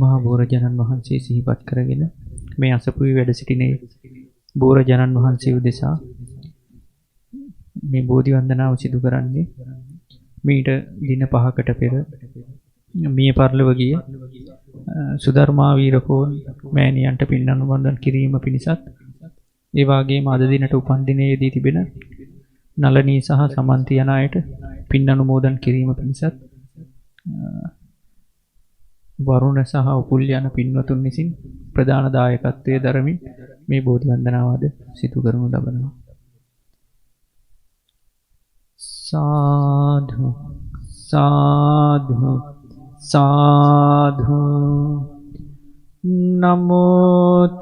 මහා බෝරජනන් වහන්සේ සිහිපත් කරගෙන මේ අසපුවේ වැඩ සිටිනේ බෝරජනන් වහන්සේ උදෙසා මේ බෝධි වන්දනාව සිදු කරන්නේ මීට දින 5කට පෙර මිය පරලොව ගිය සුධර්මා වීරකෝන් මෑණියන්ට පින් අනුමෝදන් කිරීම පිණිසත් ඒ වගේම අද දිනට උපන් දිනයේදී තිබෙන නලනී සහ සමන්ති යන අයට පින් අනුමෝදන් කිරීම පිණිසත් වරුණ සහ උපුල් යන පින්වතුන් විසින් ප්‍රධාන දායකත්වයේ දරමින් මේ බෝධි වන්දනාවද සිදු කරනු ලබනවා. साधु साधु साधु नमो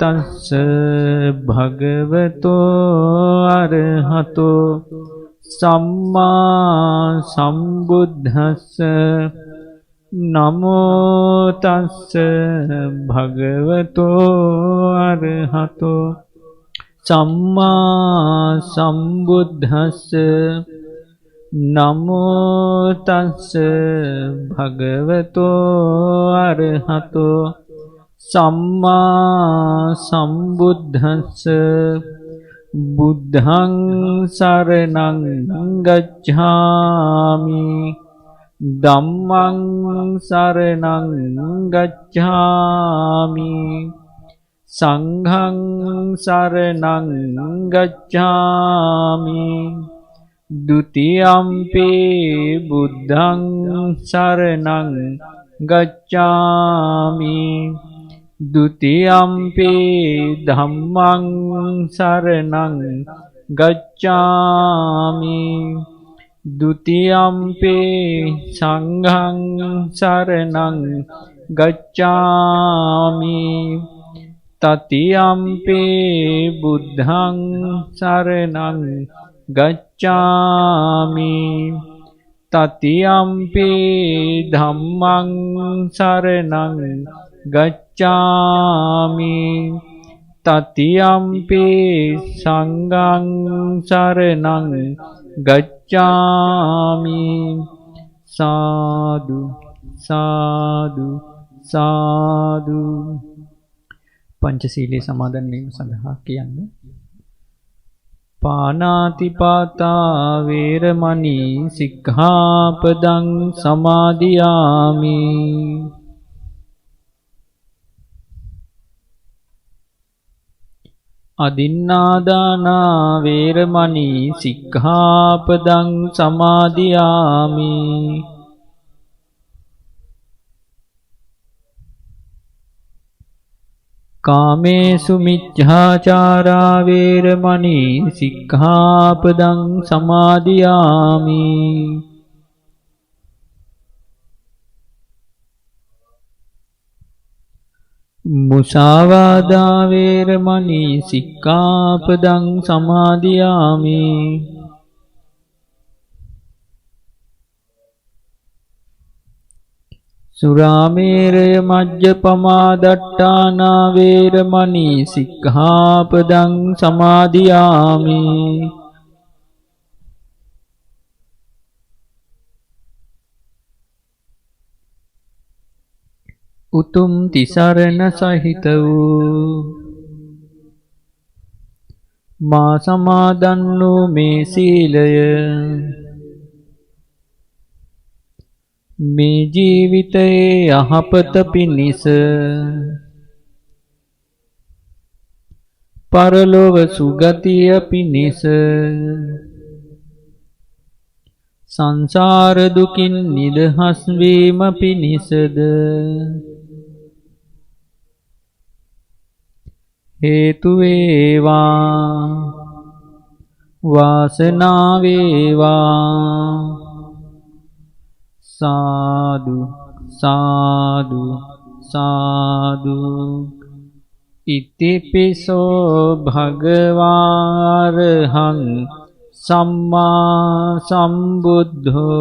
तस्स भगवतो अरहतो सम्मा सम्बुद्धस्स नमो तस्स भगवतो अरहतो सम्मा सम्बुद्धस्स नमो तस्स भगवतो अरहतो सम्मा सम्बुद्धस्स बुद्धं शरणं गच्छामि धम्मं शरणं गच्छामि संघं शरणं गच्छामि द्वितीयम्पि बुद्धं शरणं गच्छामि द्वितीयम्पि धम्मं शरणं गच्छामि द्वितीयम्पि संघं शरणं गच्छामि तृतीयम्पि बुद्धं शरणं गच्छामि तृतीयम्पि धम्मं शरणं गच्छामि तृतीयम्पि संघं शरणं गच्छामि साधु साधु साधु पंचशीले समादन वीम सඳහා කියන්න පානාතිපාතා වේරමණී සික්ඛාපදං සමාදියාමි අදින්නාදානා වේරමණී සික්ඛාපදං සමාදියාමි कामेषु मिथ्याचारा वैरमणि सिक्खापदं समादियामि मुसावादा वैरमणि सिक्खापदं समादियामि सुरामेरय मज्जपमादट्टाना वैरमणि सिक्खापदं समादियामि උතුම් තිසරණ සහිත වූ මා සමාදන් වූ මේ සීලය මේ ජීවිතයේ යහපත පිණිස පරලොව සුගතිය පිණිස සංසාර දුකින් නිදහස් වීම පිණිසද හේතු වේවා වාසනාව වේවා साधु साधु साधु इतिपिसो भगवारहं सम्मा सम्बुद्धो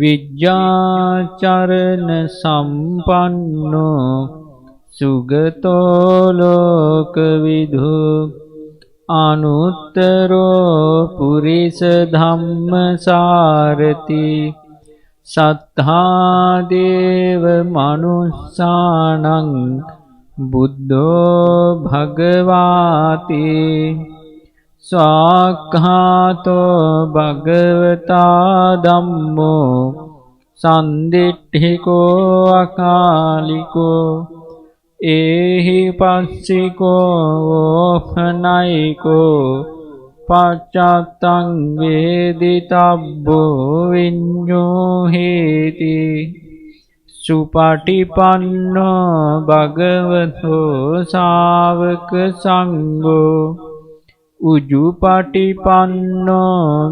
विद्याचरण संपन्नो सुगतो लोकविदु अनुत्तरो पुरिस धम्म सारथि සත්තා දේව මනුස්සානං බුද්ධෝ භගවාති ස්වාක්ඛාතෝ භගවතා ධම්මෝ සන්දිට්ඨිකෝ අකාලිකෝ ඒහි පස්සිකෝ ඕපනයිකෝ පච්චත්තං වේදිතබ්බෝ විඤ්ඤෝ හේති සුපටිපන්නෝ භගවතෝ ශාවක සංඝෝ උජුපටිපන්නෝ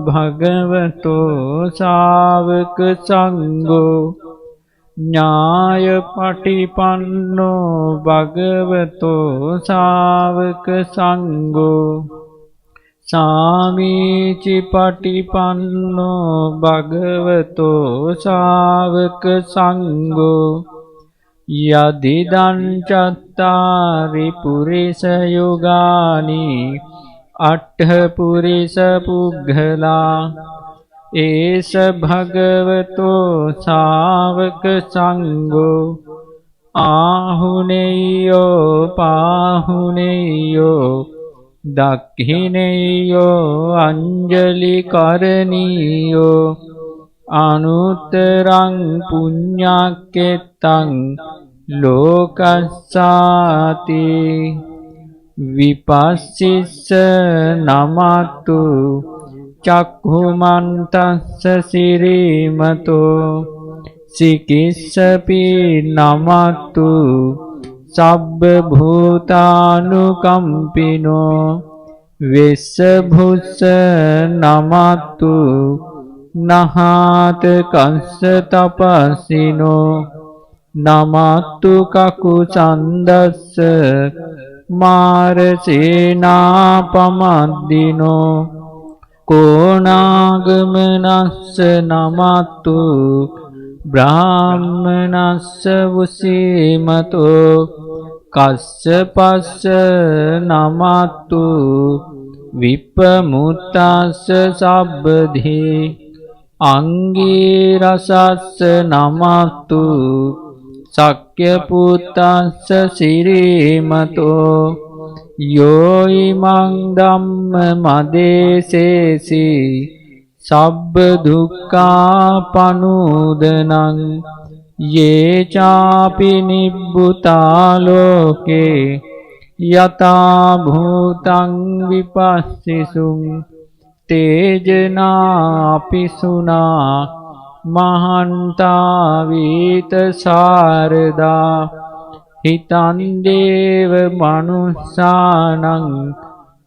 භගවතෝ ශාවක සංඝෝ ඥායපටිපන්නෝ භගවතෝ ශාවක සංඝෝ සාමීචි පටිපන්නෝ භගවතෝ ශාවක සංඝෝ යදිදං චත්තාරි පුරිස යුගානි අට්ඨ පුරිස පුග්ගලා ඒස භගවතෝ ශාවක සංඝෝ ආහුනේයෝ පාහුනේයෝ දක්ඛිනේයෝ අංජලි කරණීයෝ අනුත්තරං පුඤ්ඤක්කෙත්තං ලෝකස්සාති විපස්සිස්ස නමතු චක්ඛුමන්තස්ස සිරීමතෝ සිකිස්සපි නමතු සබ්බ භූතානුකම්පිනෝ වෙස්ස භුස්ස නමතු නහාත කස්ස තපස්සිනෝ නමතු කකු සන්දස්ස මාරසේනාපමද්දිනෝ කෝනාගමනස්ස නමතු බ්‍රාහ්මනස්ස වසීමතෝ කස්සපස්ස නමතු විප්පමුත්තස්ස සබ්බධේ අංගී රසස්ස නමතු සක්්‍ය පුත්තස්ස සිරීමතෝ යෝ ඉමං ධම්ම මදේසේසි සබ්බ දුක්ඛා පනුදනං යේ චාපි නිබ්බුතා ලෝකේ යතා භූතං විපස්සිසුං තේජනාපි සුනා මහන්තා වීත සාරදා හිතං දේව මනුස්සානං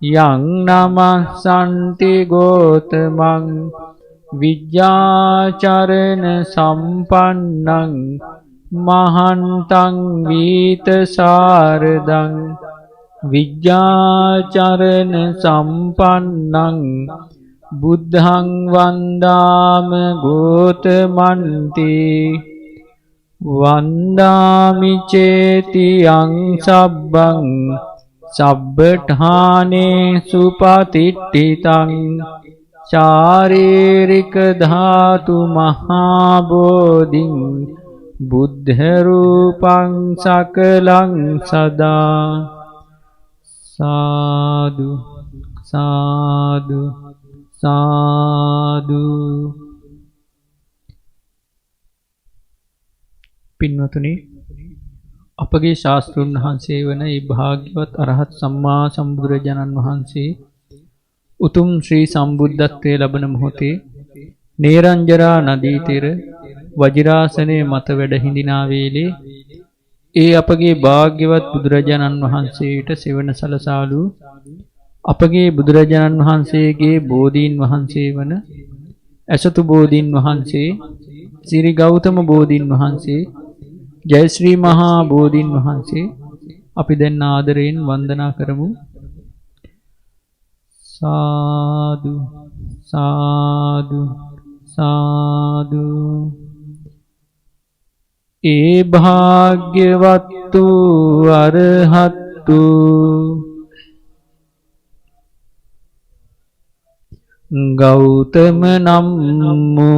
යං නමස්සන්ති ගෝතමං විජ්ජාචරණ සම්පන්නං මහන්තං වීත සාරදං විජ්ජාචරණ සම්පන්නං බුද්ධං වන්දාම ගෝතමන්ති වන්දාමි චේතියං සබ්බං සබ්බඨානේ සුපතිට්ඨිතං ශාරීරික ධාතු මහා බෝධින් බුද්ධ රූපං සකලං සදා සාදු සාදු සාදු. පින්වතුනි, අපගේ ශාස්ත්‍රඥ වහන්සේ වන ඒ භාග්‍යවත් අරහත් සම්මා සම්බුදුරජාණන් වහන්සේ උතුම් ශ්‍රී සම්බුද්ධත්වයේ ලබන මොහොතේ නේරංජරා නදී තෙර වජිරාසනයේ මත වැඩ හිඳිනා වේලේ ඒ අපගේ භාග්‍යවත් බුදුරජාණන් වහන්සේට සෙවණ සලසාලු අපගේ බුදුරජාණන් වහන්සේගේ බෝධීන් වහන්සේ වන ඇසතු බෝධීන් වහන්සේ සිරි ගෞතම බෝධීන් වහන්සේ ජයශ්‍රී මහා බෝධීන් වහන්සේ අපි දැන් ආදරයෙන් වන්දනා කරමු. සාදු සාදු සාදු. ඒ භාග්‍යවත්තු අරහත්තු ගෞතම නම්මු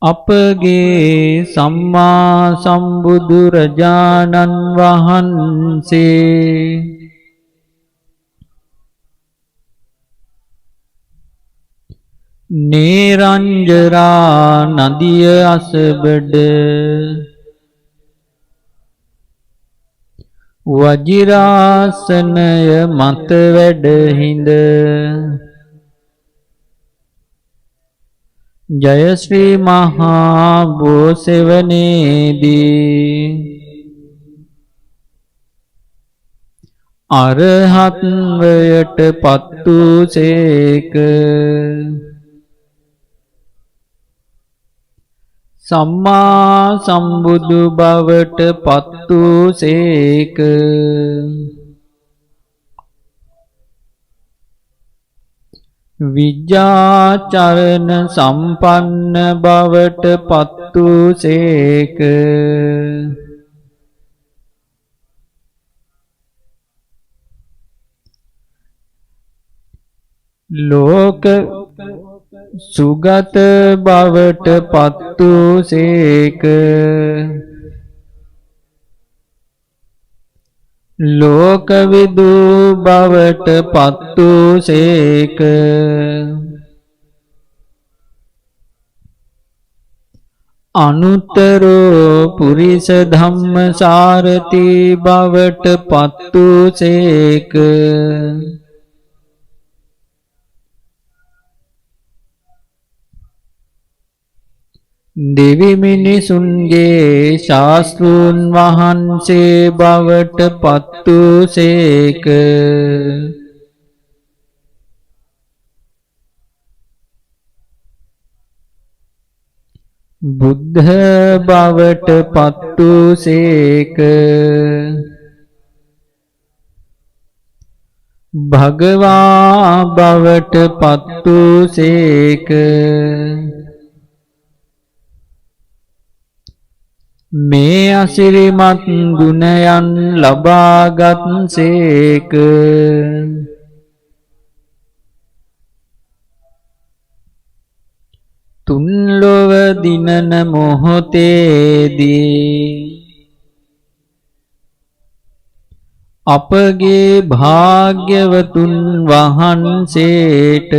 අපගේ සම්මා සම්බුදුරජාණන් වහන්සේ නේරංජරා නදිය අසබඩ වජිරාසනය මත වැඩහිඳ ජය ශ්‍රී මහා බෝසෙවණේදී අරහත්වයට පත් වූසේක. සම්මා සම්බුදු බවට පත් වූසේක. විජ්ජාචරණ සම්පන්න බවට පත් වූසේක. ලෝක සුගත බවට පත් වූසේක. ලෝකවිදු බවට පත් වූසේක. අනුත්තරෝ පුරිස ධම්මසාරති බවට පත් වූසේක. දෙවි මිනිසුන්ගේ ශාස්තෘන් වහන්සේ බවට පත් වූසේක. බුද්ධ බවට පත් වූසේක. භගවා බවට පත් වූසේක. මේ අසිරිමත් ගුණයන් ලබාගත් සේක. තුන්ලොව දිනන මොහොතේදී අපගේ භාග්‍යවතුන් වහන්සේට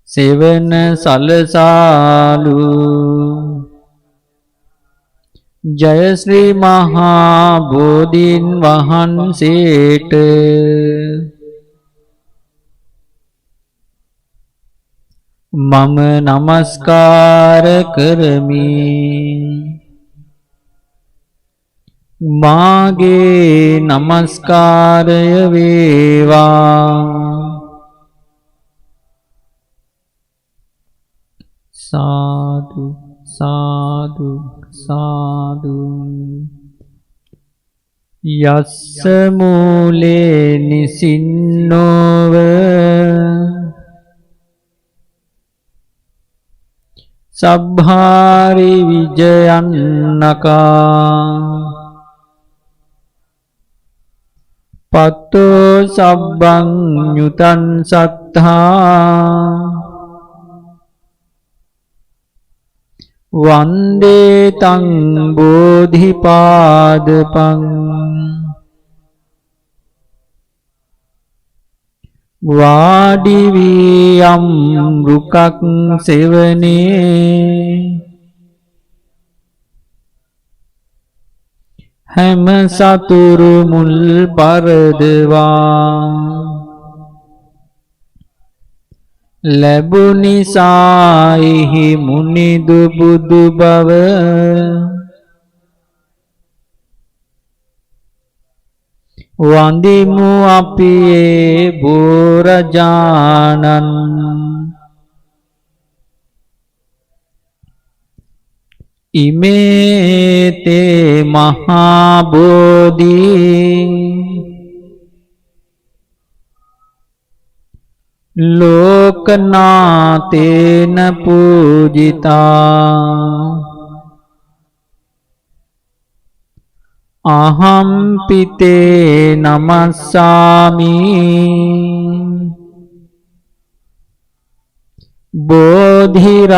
සෙවන සලසාලු. ජය ශ්‍රී මහා බෝධීන් වහන්සේට මම නමස්කාර කරමි. මාගේ නමස්කාරය වේවා. සාදු සාදු සාදු. යස්ස මූලේ නිසින්නෝව සබ්භාරි විජයන්නකා පත්තෝ සබ්බං ඤුතං සත්තා වන්දේ තං බෝධිපාදපං වාඩි වී යම් රුකක් සෙවනේ හැම සතුරු මුල් පරදවා ලැබුනිසායිහි මුනිදු බුදු බව වන්දිමු අපි ඒ බුදුරජාණන්. ඉමේතේ මහා බෝධි ලෝකනාතේන පූජිතා අහම්පිතේ නමස්සාමි बोधिराजानमत्तुते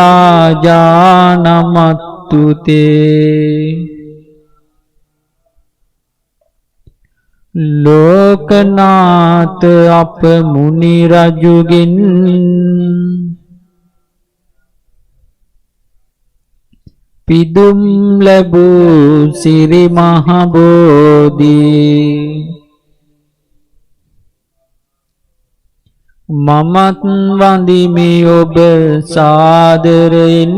लोकनाथ अप मुनि रजुगिन पिदुम लबू सिरि महाबोधि ममत वंदिमि ओब सादरेन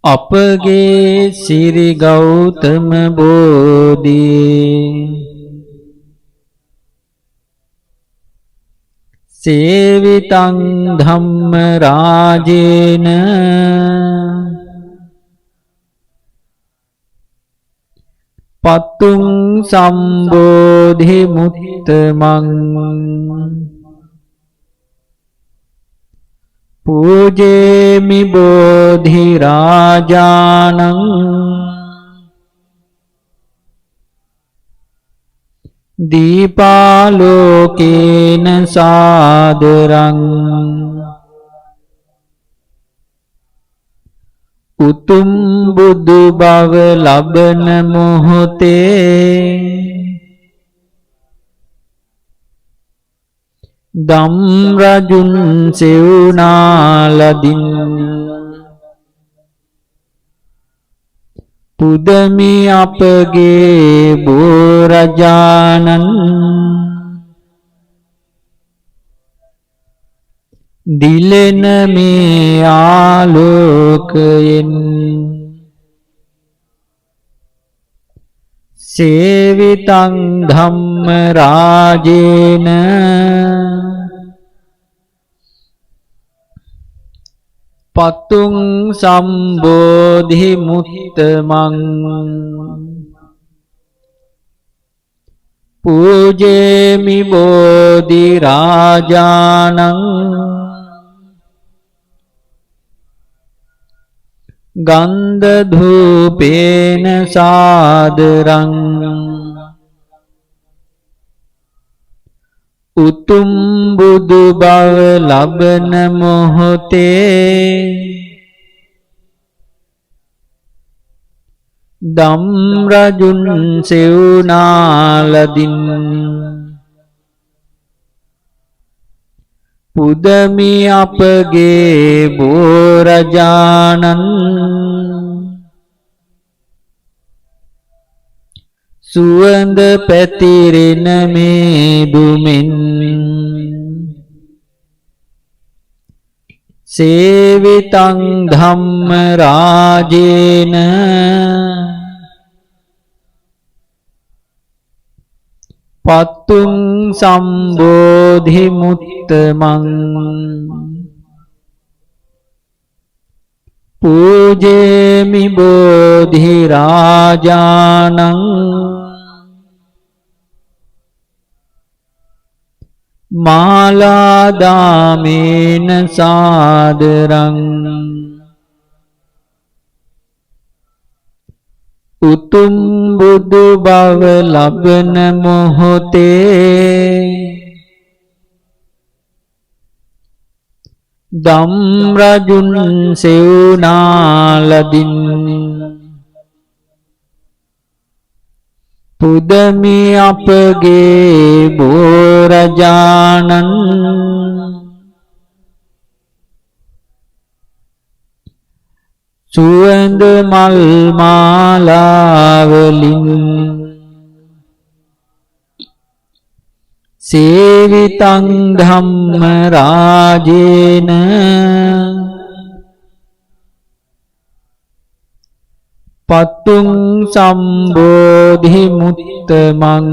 अपगे सिरि गौतम बोधि सेवितं धम्म राजेन पत्तुं संबोधि मुत्तमं पूजेमि बोधिराजानं दीपालोकेन सादरं उतुम बुदु बव लबन मोहते दम रजुन सेउनालदिन पुदमि अपगे बोरजानन दिलेन में आलोकयन सेवितं धम्म राजेन पत्तुं संबोधि मुत्तमं पूजेमि बोधिराजानं गन्धधूपेन सादरं उतुम बुदु बव लबन मोहते दम रजुन सेउनालदिन पुदमि अपगे बोरजानन सुवंद पैतिरेन में दुमिन सेवितं धम्म राजेन पत्तुं संबोधि मुत्तमं पूजेमि बोधिराजानं मालादामेन सादरं उतुम बुदु बव लबन मोहते दम रजुन सेउनालदिन पुदमि अपगे बोरजानन सुवंद मल मालावलिन सेवितं धम्म राजेन पत्तुं संबोधि मुत्तमं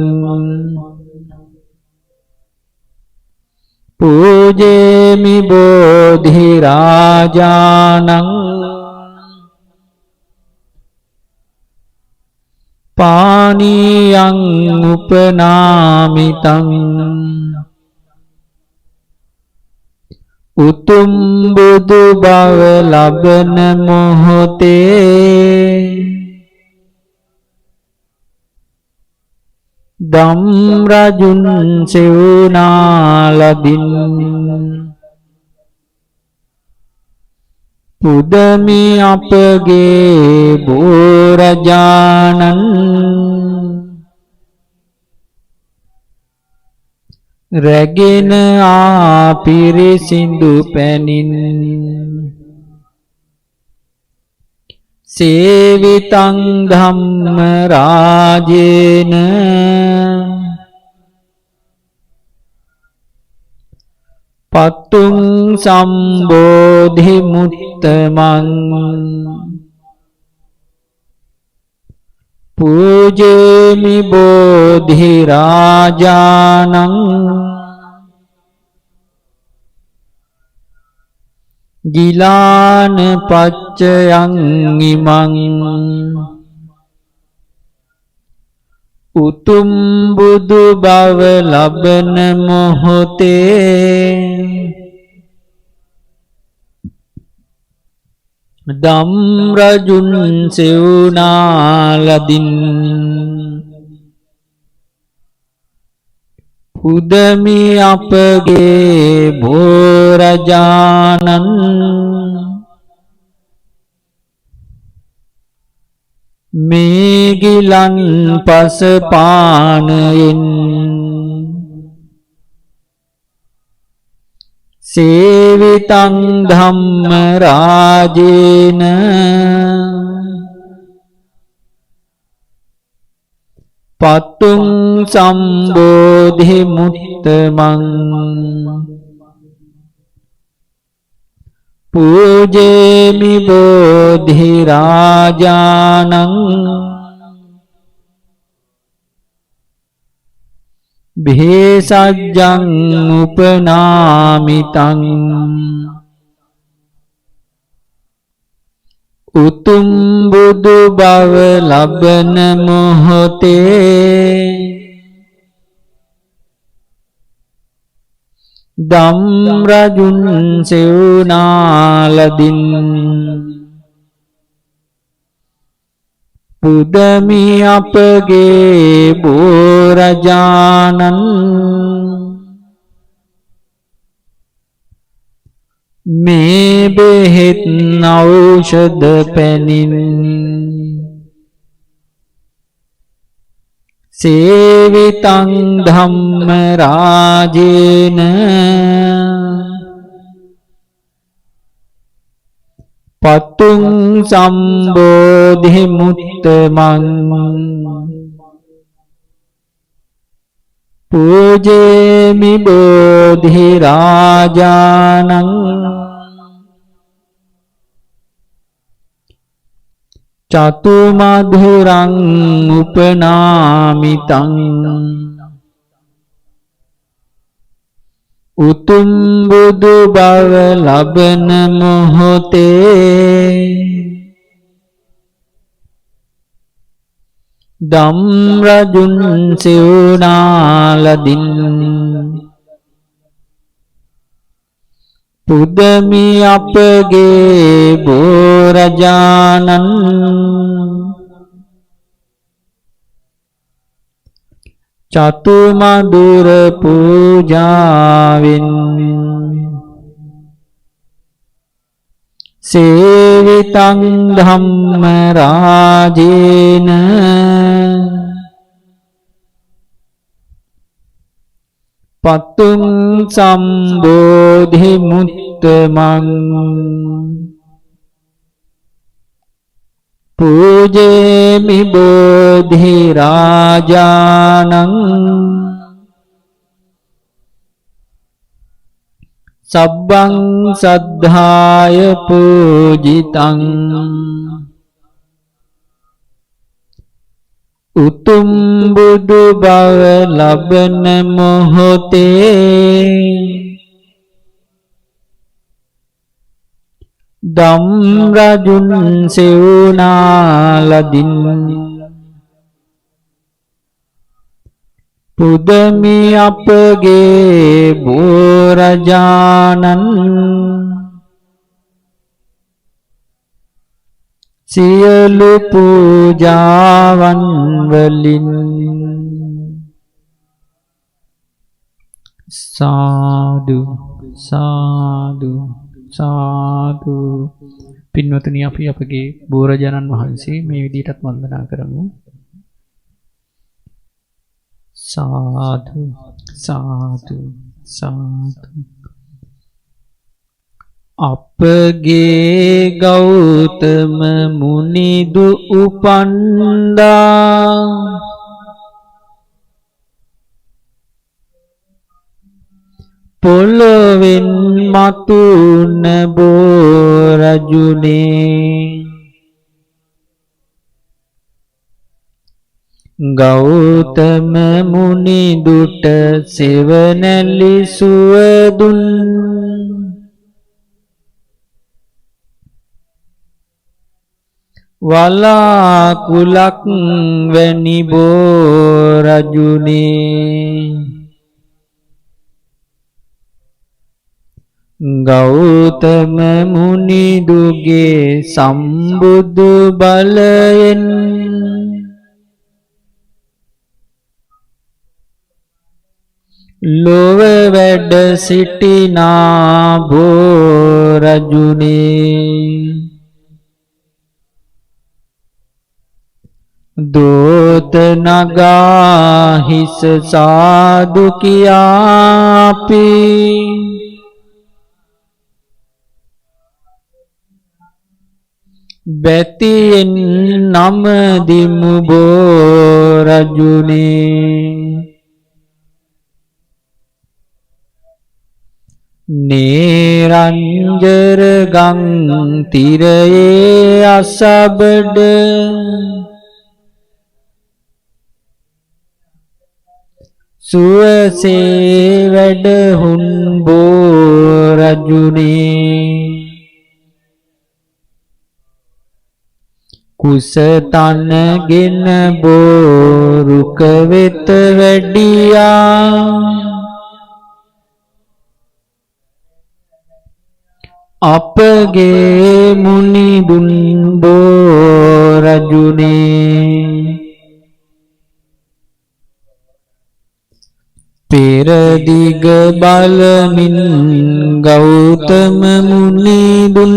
पूजेमि बोधिराजानं पानीयं उपनामितं उतुम बुदु बव लबन मोहते දම් රජුන් සෙවුනාලදින් පුදමි අපගේ බෝරජානන් රැගෙන ආපිරිසිඳු පැනින් සේවිතං ධම්ම රාජේන පත්තුං සම්බෝධි මුත්තමං පූජේමි බෝධි රාජානං ගිලාන පච්චයං ඉමං උතුම් බුදු බව ලබන මොහොතේ දම් රජුන් සෙවුනාලදින් පුදමි අපගේ බෝරජානන් මේ ගිලන් පස පානයෙන් සේවිතං ධම්ම රාජේන පත්තුං සම්බෝධි මුත්තමං පූජේමි බෝධි රාජානං භේසජ්ජං උපනාමිතං උතුම් බුදු බව ලබන මොහොතේ දම් රජුන් සෙවුනාලදින් පුදමි අපගේ බෝරජානන් මේ බෙහෙත් ඖෂධ පැනින් සේවිතං ධම්ම රාජේන පත්තුං සම්බෝධි මුත්තමං පූජේමි බෝධි රාජානං චතු මధుරං උපනාමිතං උතුම් බුදු බව ලබන මොහොතේ දම් රජුන් සෙවුනාලදින් පුදමි අපගේ බෝරජානන් චතු මధుර පූජාවෙන් සේවිතං ධම්ම රාජේන පත්තුං සම්බෝධි මුත්තමං පූජේමි බෝධි රාජානං සබ්බං සද්ධාය පූජිතං උතුම් බුදු බව ලබන මොහොතේ දම් රජුන් සෙවුනාලදින් පුදමි අපගේ බෝරජානන් සියලු පූජාවන් වලින් සාදු සාදු සාදු. පින්වතුනි, අපි අපගේ බෝරජාණන් වහන්සේ මේ විදිහටත් වන්දනා කරමු. සාදු සාදු සාදු. අපගේ ගෞතම මුනිදු උපන්දා පොළොවෙන් මතුන බෝරජුනේ ගෞතම මුනිදුට සෙවණැලි සුවදුන් වලාකුලක් වැනි බෝරජුනේ ගෞතම මුනිදුගේ සම්බුදු බලයෙන් ලොව වැඩ සිටිනා බෝරජුනේ දෝත නගා හිස සාදු කියාපි බැතියෙන් නමදිමු බෝරජුනේ නේරංජර ගං තිරයේ අසබඩ සුවසේ වැඩහුන් බෝරජුනේ කුසතනගෙන බෝරුක වෙත වැඩියා අපගේ මුනිදුන් බෝරජුනේ පෙරදිග බලමින් ගෞතම මුනිදුන්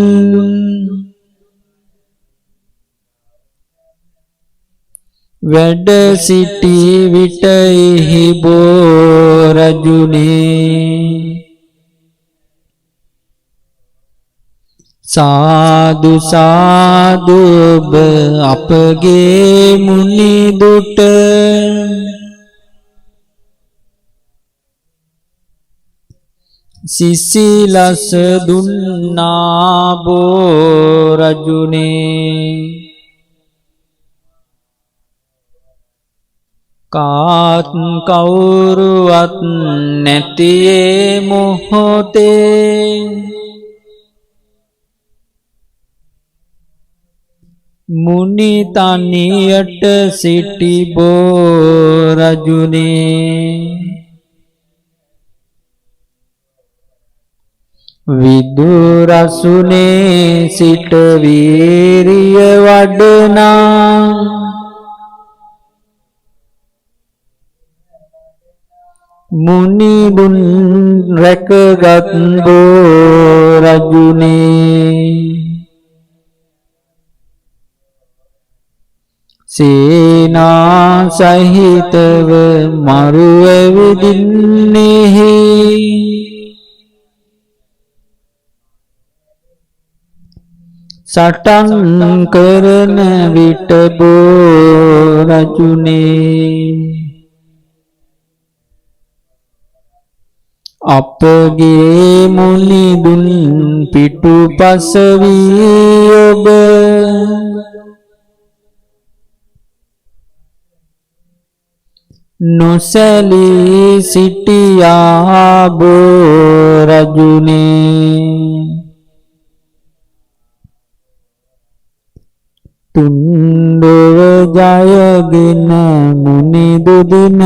වැඩ සිටි විට එහි බෝරජුනේ සාදු සාදු ඔබ අපගේ මුනිදුට සිසිලස දුන්නා බෝරජුනේ කාත් කවුරුවත් නැතියේ මොහොතේ මුනි තනියට සිටි බෝරජුනේ විදුරසුනේ සිට වීරිය වඩනා මුනිදුන් රැකගත් බෝරජුනේ සේනා සහිතව මරුව විදින්නේහි සටන් කරන විට බෝරජුනේ අපගේ මුනිදුන් පිටුපස වී ඔබ නොසැලී සිටියා බෝරජුනේ තුන්දොව ජයගෙන මුනිදු දිනන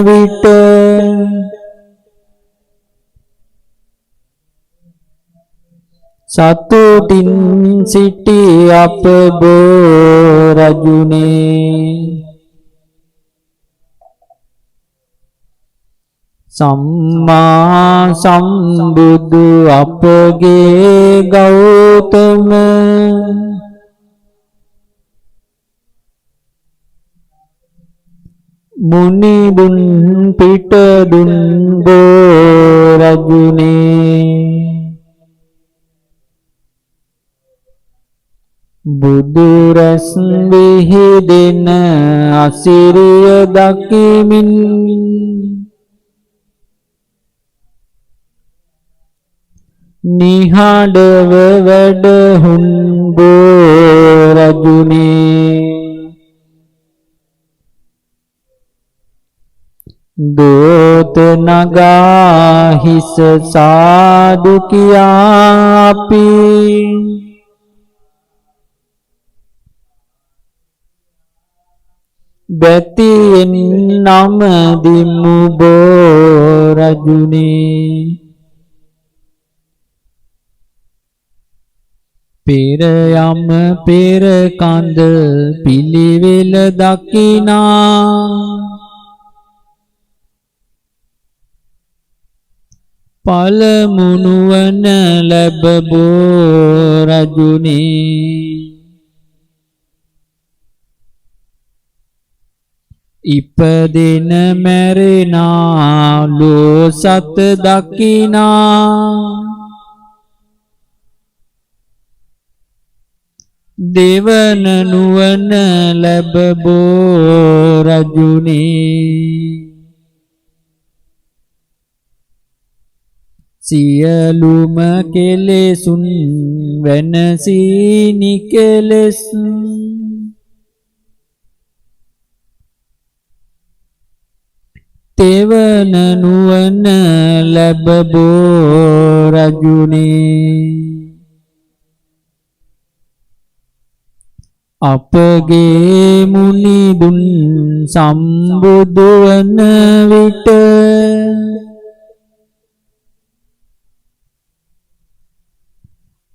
විට සතුටින් සිටි අප බෝරජුනේ සම්මා සම්බුදු අපගේ ගෞතම මුනි දුන් පිට දුන් රජුනේ බුදු රැස් විහිදෙන අසිරිය දකිමින් නිහඬව වැඩහුන් රජුනේ දෝත නගා හිස සාදු කියා අපි බැතියෙන් නම දිමු රජුනේ පෙර යම පෙර කඳ පිළිවෙල දකිනා පළමුනුවන ලැබබෝ රජුනේ ඉපදෙන මැරෙනා ලෝ සත දකිනා දෙවන නුවන ලැබබෝ රජුනේ සියලුම කෙලෙසුන් වෙනසී නිකලෙස් තෙවන නුවන ලැබබෝ රජුනේ අපගේ මුනි දුන් සම්බුදු වන විට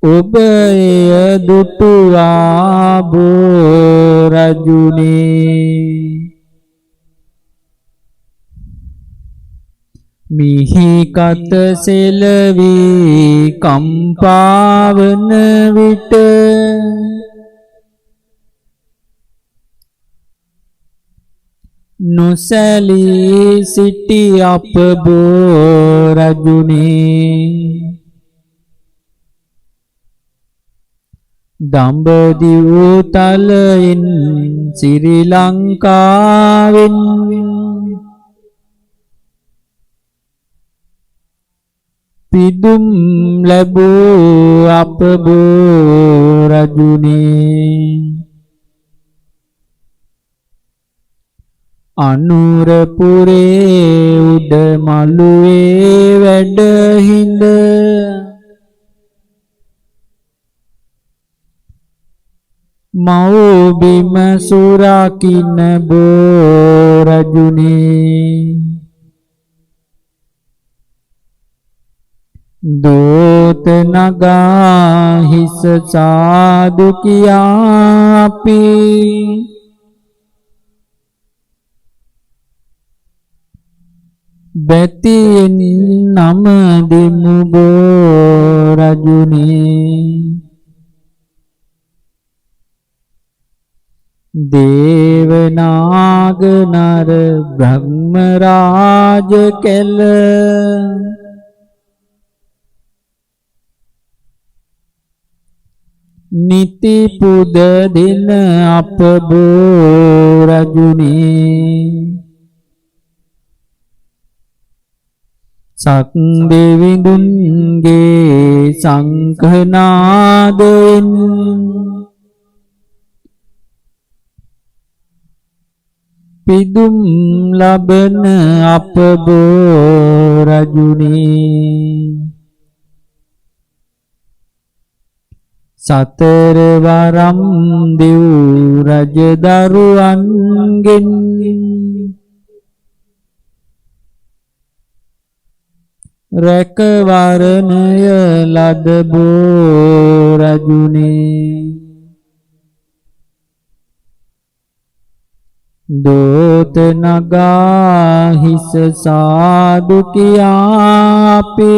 ඔබ එය දුටුවා බෝ රජුනේ මිහි කත සෙලවි කම්පාවන විට නොසැලී සිටි අප බෝ රජුනේ දඹදිව තලයෙන් ශ්‍රී ලංකාවෙන් පිදුම් ලැබූ අප බෝ රජුනේ අනුරපුරේ උඩ මළුවේ වැඩ හිඳ මව්බිම සුරකින්න බෝ රජුනේ දෝත නගා හිස සාදු කියා අපි බැතියෙන් නම දෙමු බෝ රජුනේ දේවනාග නර බ්‍රහ්ම රාජ කෙල නිති පුද දින අප බෝ රජුනේ සක් දෙවිඳුන්ගේ සංඝනාදයෙන් පිදුම් ලබන අප බෝ රජුනේ සතර වරම් දෙව් රජ දරුවන්ගෙන් රැකවරණය ලද බෝ රජුනේ දෝත පුවත නගා හිස සාදු කියාපේ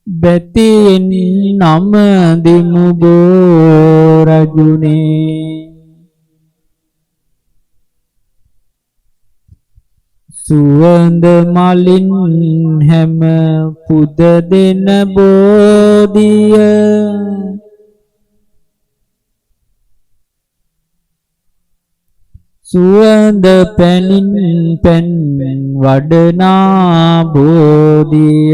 බැතියෙන් නම දෙමු බෝ රජුනේ සුවඳ මලින් හැම පුද දෙන බෝධිය සුවඳ පැනින් පැන් වඩනා බෝධිය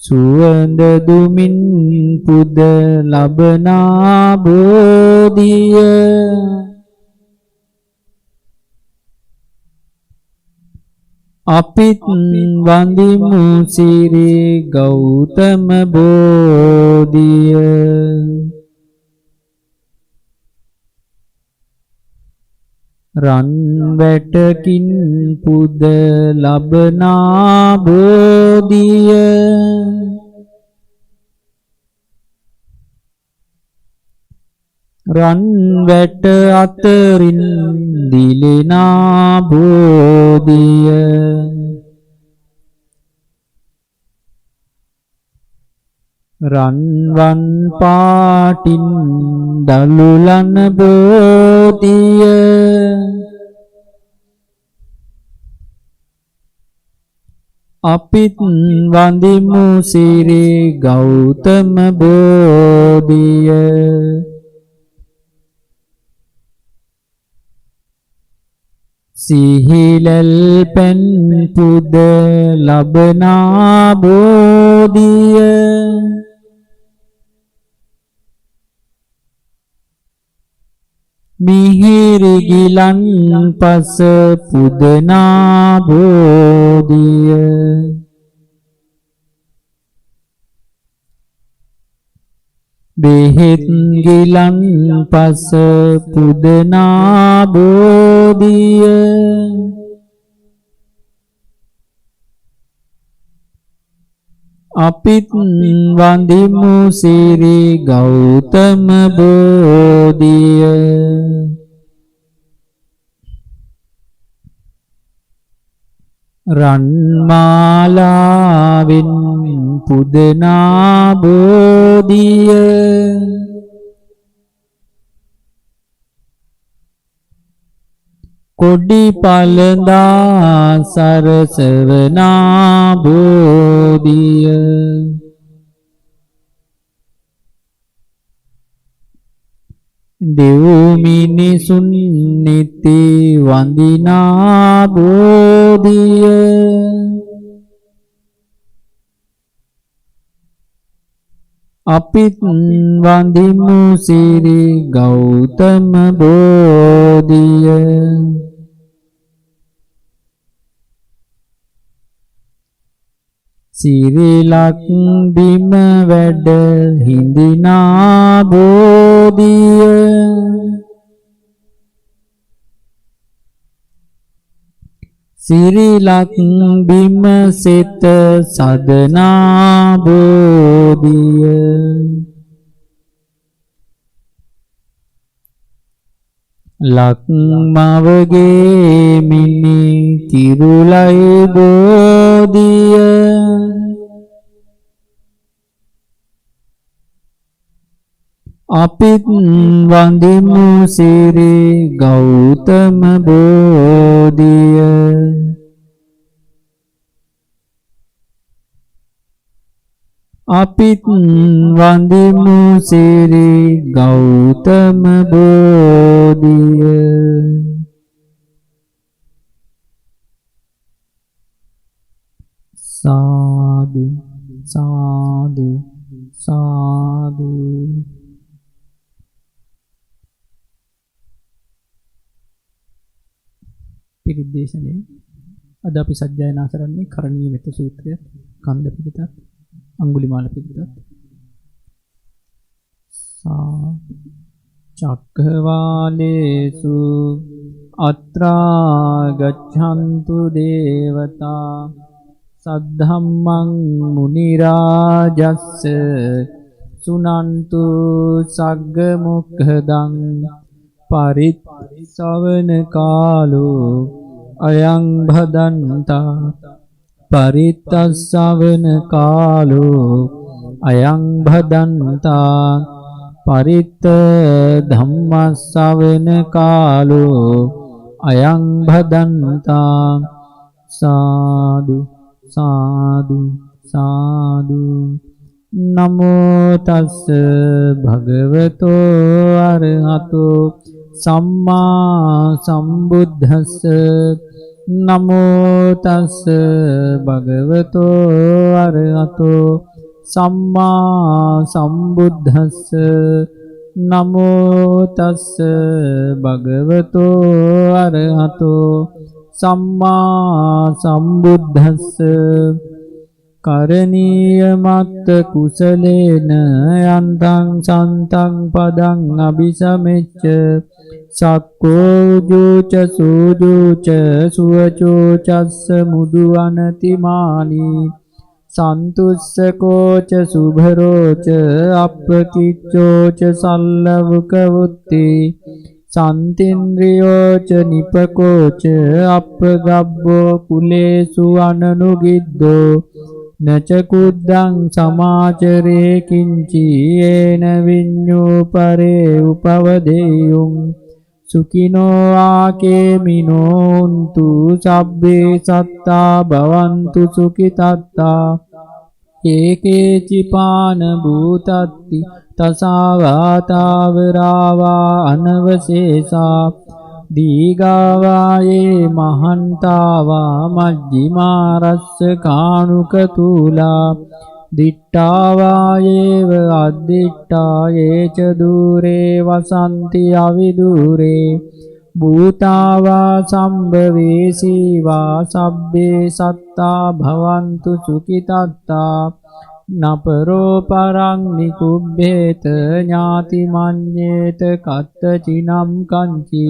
සුවඳ දුමින් පුද ලබනා බෝධිය අපිත් වඳිමු සිරි ගෞතම බෝධිය රන් වැටකින් පුද ලබනා බෝධිය රන් වැට අතරින් දිලෙනා බෝධිය රන්වන් පාටින් දලුලන බෝධිය අපිත් වඳිමු සිරි ගෞතම බෝධිය සිහිලල් පෙන් පුද ලබනා බෝධිය මිහිරි ගිලන් පස පුදනා බෝධිය බෙහෙත් ගිලන් පස පුදනා බෝධිය අපිත් වඳිමු සිරි ගෞතම බෝධිය රන් මාලාවෙන් පුදනා බෝධිය කොඩි පළඳා සරසවනා බෝධිය දෙව් මිනිසුන් නිති වඳිනා බෝධිය අපිත් වඳිමු සිරි ගෞතම බෝධිය සිරිලක් බිම වැඩ හිඳිනා බෝධිය සිරිලක් බිම සිත සදනා බෝධිය ලක්මවගේ මිනි කිරුලයි බෝධිය අපිත් වඳිමු සිරි ගෞතම බෝධිය අපිත් වඳිමු සිරි ගෞතම බෝධිය සාදු සාදු සාදු පිරිද්දේශනේ අද අපි සජ්ජායනා කරන්නේ කරණීය මෙත්ත සූත්‍රය කන්ද පිටත් අඟුලිමාල පිටත් චක්ඛවාලේසු අත්‍රා ගච්ඡන්තු දේවතා සද්ධම්මං මුනි රාජස්ස සුනන්තු සග්ග මොක්ඛදං පරිස්සවන කාලෝ අයං භදන්තා පරිත්තස්සවන කාලෝ අයං භදන්තා පරිත්ත ධම්මස්සවන කාලෝ අයං භදන්තා සාදු සාදු සාදු නමෝ තස්ස භගවතෝ අරහතෝ සම්මා සම්බුද්දස්ස නමෝ තස්ස භගවතෝ අරහතෝ සම්මා සම්බුද්දස්ස නමෝ තස්ස භගවතෝ අරහතෝ සම්මා සම්බුද්දස්ස කරණීය මත්ත කුසලේන යන්තං සන්තං පදං අபிසමෙච්ච සක්කෝ උජුච සූජුච සුවචෝ චස්ස මුදු අනතිමානි සන්තුස්සකෝච සුභරෝච අප්පකිච්චෝච සල්ලවුක වුත්ති සන්තින්ද්‍රියෝච නිපකෝච අප්පගබ්බෝ කුලේසු අනනුගිද්දෝ නච කුද්දං සමාචරේ කිංචි යේන විඤ්ඤෝ පරේ උපවදේයුං සුඛිනෝ ආකේමිනෝ උන්තු සබ්බේ සත්තා භවන්තු සුඛිතත්තා ඒකේචිපාන භූතත්ති තසාවාතාවරාවා අනවශේෂා දීගාවායේ මහන්තාවා මජ්ජිමාරස්ස කානුකතුලා දිට්ඨාවායේව අද්දිට්ඨායේච දූරේ වසන්ති අවිදූරේ භූතාවා සම්භවේසීවා සබ්බේ සත්තා භවන්තු සුඛිතත්තා නපරෝ පරං නිකුබ්බේත ඥාති මඤ්ඤේත කත්තචිනම් කංචි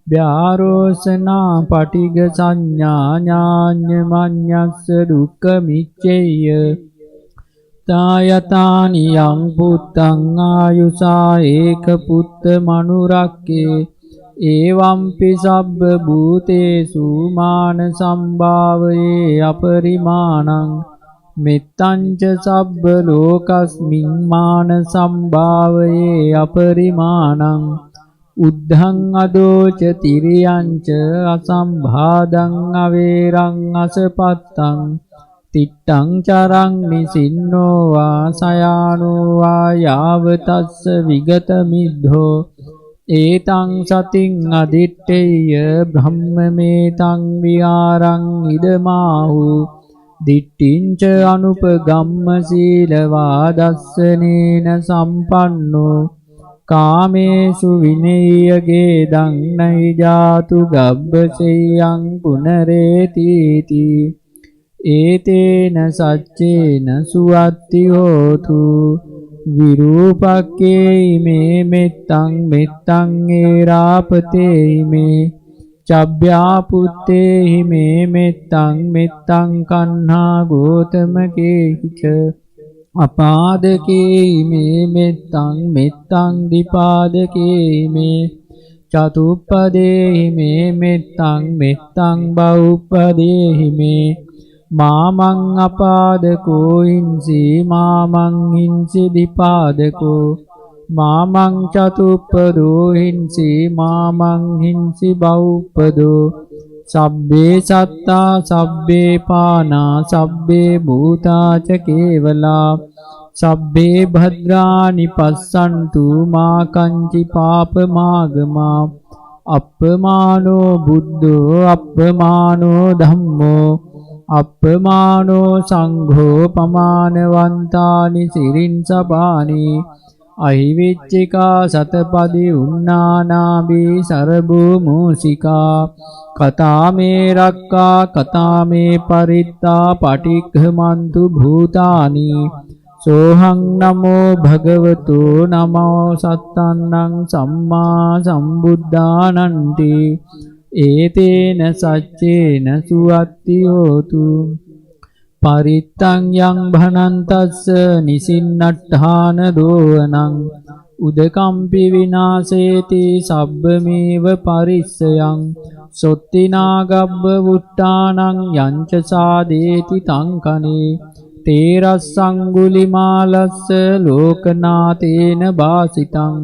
ව්‍යාරෝසනා පටිග සංඥා ඥාඤ්ඤ මඤ්ඤස්ස දුක්ඛ මිච්ඡේය තායතානි යං පුත්තං ආයුසා ඒක පුත්ත මනුරක්කේ ඒවම්පි සබ්බ භූතේසු මාන සම්භාවයේ අපරිමාණං මෙත්තංච සබ්බ ලෝකස්මින් මාන සම්භාවයේ අපරිමාණං උද්ධං අදෝච තිරියංච අසම්භාදං අවේරං අසපත්තං තිට්ඨං චරං නිසින්නෝ වා සයානෝ වා යාවතස්ස විගත මිද්ධෝ ඒතං සතින් අදිත්තේය බ්‍රහ්මමේතං විහාරං ඉදමාහු දිට්ඨිංච අනුපගම්ම සීලවා දස්සනේන සම්පන්නෝ කාමේසු විනේයගේ දං නහි ජාතු ගබ්බසෙයං පුනරේතිති ඒතේන සච්චේන සුවත්ති හෝතු විරූපක්කේ මේ මෙත්තං මෙත්තං ඒරාපතේ මේ චබ්භ්‍යා පුත්තේ මේ මෙත්තං මෙත්තං කන්හා ගෝතමකේච අපාදකේ මේ මෙත්තං මෙත්තං දීපාදකේ මේ චතුප්පදේ මේ මෙත්තං මෙත්තං බහුප්පදේ මේ මාමං අපාදකෝ හිංසි මාමං හිංසි දීපාදකෝ මාමං චතුප්පදෝ හිංසි මාමං හිංසි බහුප්පදෝ සබ්බේ සත්තා සබ්බේ පානා සබ්බේ භූතාච කේවලා සබ්බේ භද්‍රානි පස්සන්තු මා කංචි පාපමාගමා අප්පමානෝ බුද්ධෝ අප්පමානෝ ධම්මෝ අප්පමානෝ සංඝෝ පමානවන්තානි සිරින් සපානි අහිවිච්චිකා සතපදි උන්නානාබී සරබූ මූසිකා කතාමේ රක්කා කතාමේ පරිත්තා පටික්ඛමන්තු භූතානි සෝහං නමෝ භගවතු නමෝ සත්තන්නං සම්මා සම්බුද්ධානන්ති ඒතේන සච්චේන සුවත්ති හෝතු පරිත්තං යං භනන්තස්ස නිසින්නට්ඨාන දෝවනං උදකම්පි විනාශේති සබ්බමේව පරිස්සයං සොත්තිනාගබ්බ වුට්ටානං යංච සාදේති තංකනේ තේරස්සංගුලිමාලස්ස ලෝකනාතේන වාසිතං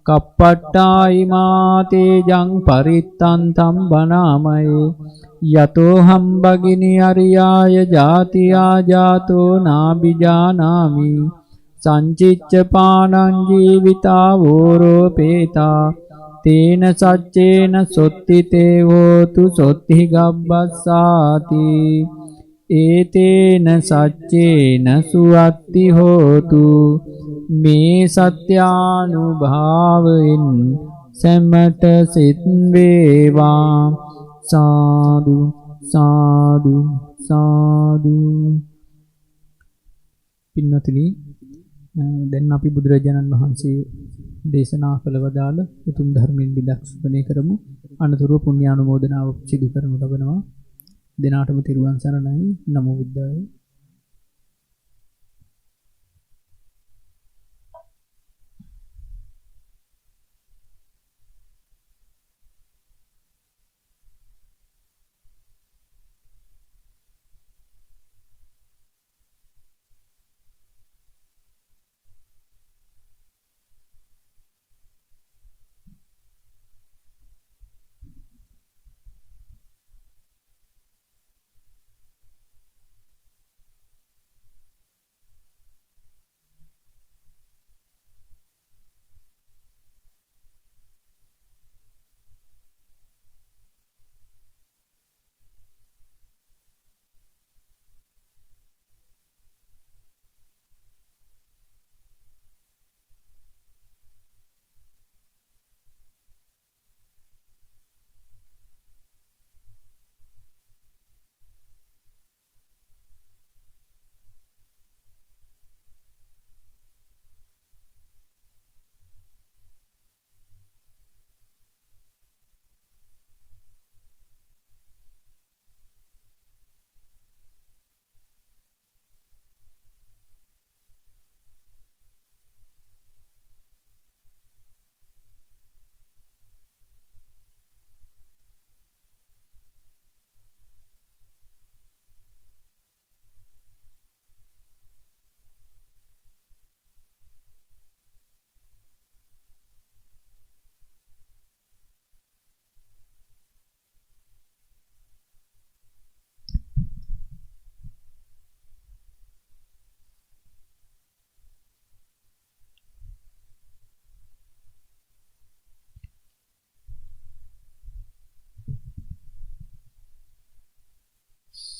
කප්පට්ටායිමාතේජං පරිත්තන්තම් බනාමයේ යතෝ හම්බගිනි අරියාය ජාතියා ජාතෝ නාබිජානාමි සංචිච්ච පානං ජීවිතා වෝරෝපේතා තේන සච්චේන සොත්තිතේ හෝතු සොත්ති ගබ්බස්සාති ඒතේන සච්චේන සුවත්ති හෝතු මේ සත්‍යානුභාවයෙන් සැමට සිත් වේවා සාදු සාදු සාදු. පින්වත්නි, දැන් අපි බුදුරජාණන් වහන්සේ දේශනා කළ වදාළ උතුම් ධර්මයෙන් බිදක් ශ්‍රවණය කරමු. අනතුරුව පුණ්‍යානුමෝදනාව සිදු කරනු ලබනවා. දිනාටම තිරුවන් සරණයි. නමෝ බුද්ධාය.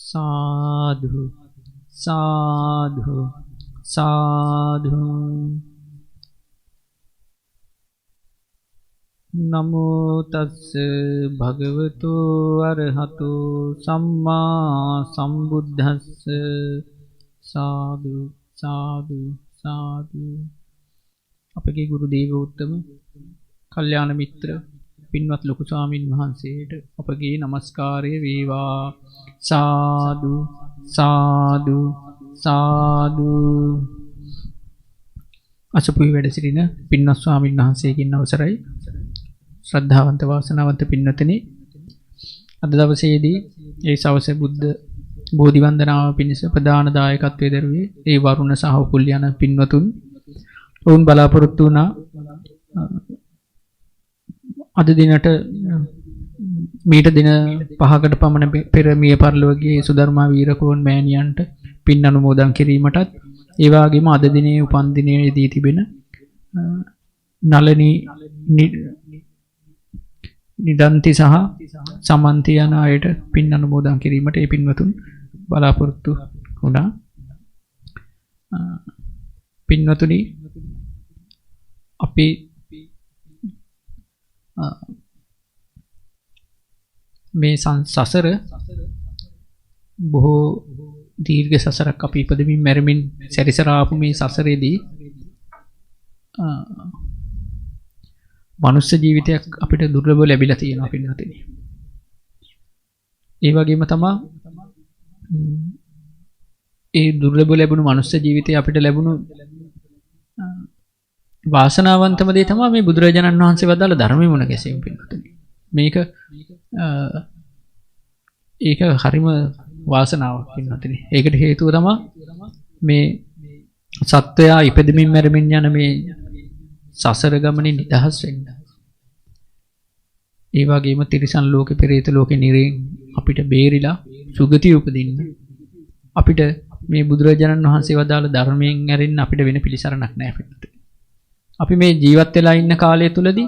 साधु साधु साधु. नमो तस् भगवतो अरहतो सम्मा सम्बुद्धस्स. साधु साधु साधु. අපගේ ගුරු දේවෝත්තම කල්යාණ මිත්‍ර පින්වත් ලොකු ස්වාමීන් වහන්සේට අපගේ নমස්කාරය වේවා. සාදු සාදු සාදු. අසපුයි වැඩ සිටින පින්වත් ස්වාමීන් වහන්සේගෙන් අවසරයි. ශ්‍රද්ධාවන්ත වාසනාවන්ත පින්වත්නි, අද දවසේදී ඒ සවස බුද්ධ බෝධි වන්දනාව පිණිස ප්‍රධාන දායකත්වයේ දරුවේ ඒ වරුණ සහ උපුල් යන පින්වතුන් ඔවුන් බලාපොරොත්තු වුණා අද දිනට මීට දින 5කට පමණ පෙර මිය පරලොවගේ සුධර්මා වීරකෝන් මෑණියන්ට පින් අනුමෝදන් කිරීමටත් ඒ වගේම අද දිනේ උපන් දිනයේදී තිබෙන නලනී නිදන්ති සහ සමන්ති යන අයට පින් අනුමෝදන් කිරීමට ඒ පින්වතුන් බලාපොරොත්තු වුණා. පින්වතුනි, අපි මේ සසර බොහෝ දීර්ඝ සසරක් අපි ඉපදෙමින් මැරෙමින් සැරිසරාපු මේ සසරේදී මනුෂ්‍ය ජීවිතයක් අපිට දුර්ලභව ලැබිලා තියෙනවා පින්වතුනි. ඒ වගේම තමයි ඒ දුර්ලභ ලැබුණු මනුස්ස ජීවිතය අපිට ලැබුණු වාසනාවන්තම දේ තමයි මේ බුදුරජාණන් වහන්සේ වදාළ ධර්මයේ මුණ ගැසීම පිළිතුරු. මේක ඒක හරිම වාසනාවක් පිළිතුරු. ඒකට හේතුව තමයි මේ සත්වයා ඉපදෙමින් මැරෙමින් යන මේ සසර ගමනේ නිදහස් වෙන්න. ඒ වගේම තිරිසන් ලෝකේ පෙරේත ලෝකේ නිරේන් අපිට බේරිලා සුගතිය උපදින්න අපිට මේ බුදුරජාණන් වහන්සේ වදාළ ධර්මයෙන් ඇරෙන්න අපිට වෙන පිළිසරණක් නැහැ පිළිතුරු. අපි මේ ජීවත් වෙලා ඉන්න කාලය තුලදී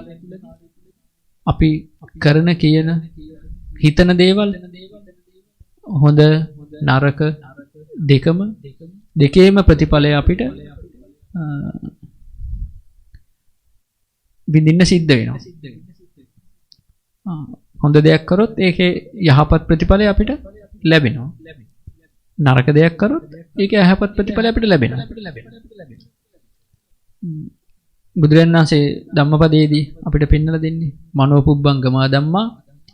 අපි කරන කියන හිතන දේවල් හොඳ නරක දෙකේම ප්‍රතිඵලය අපිට විඳින්න සිද්ධ වෙනවා. හොඳ දෙයක් කරොත් ඒකේ යහපත් ප්‍රතිඵලය අපිට ලැබෙනවා. නරක දෙයක් කරොත් ඒකේ යහපත් ප්‍රතිඵලය අපිට ලැබෙනවා. බුදුරජාණන් වහන්සේ ධම්මපදයේදී අපිට පෙන්වලා දෙන්නේ මනෝපුබ්බංගමා ධම්මා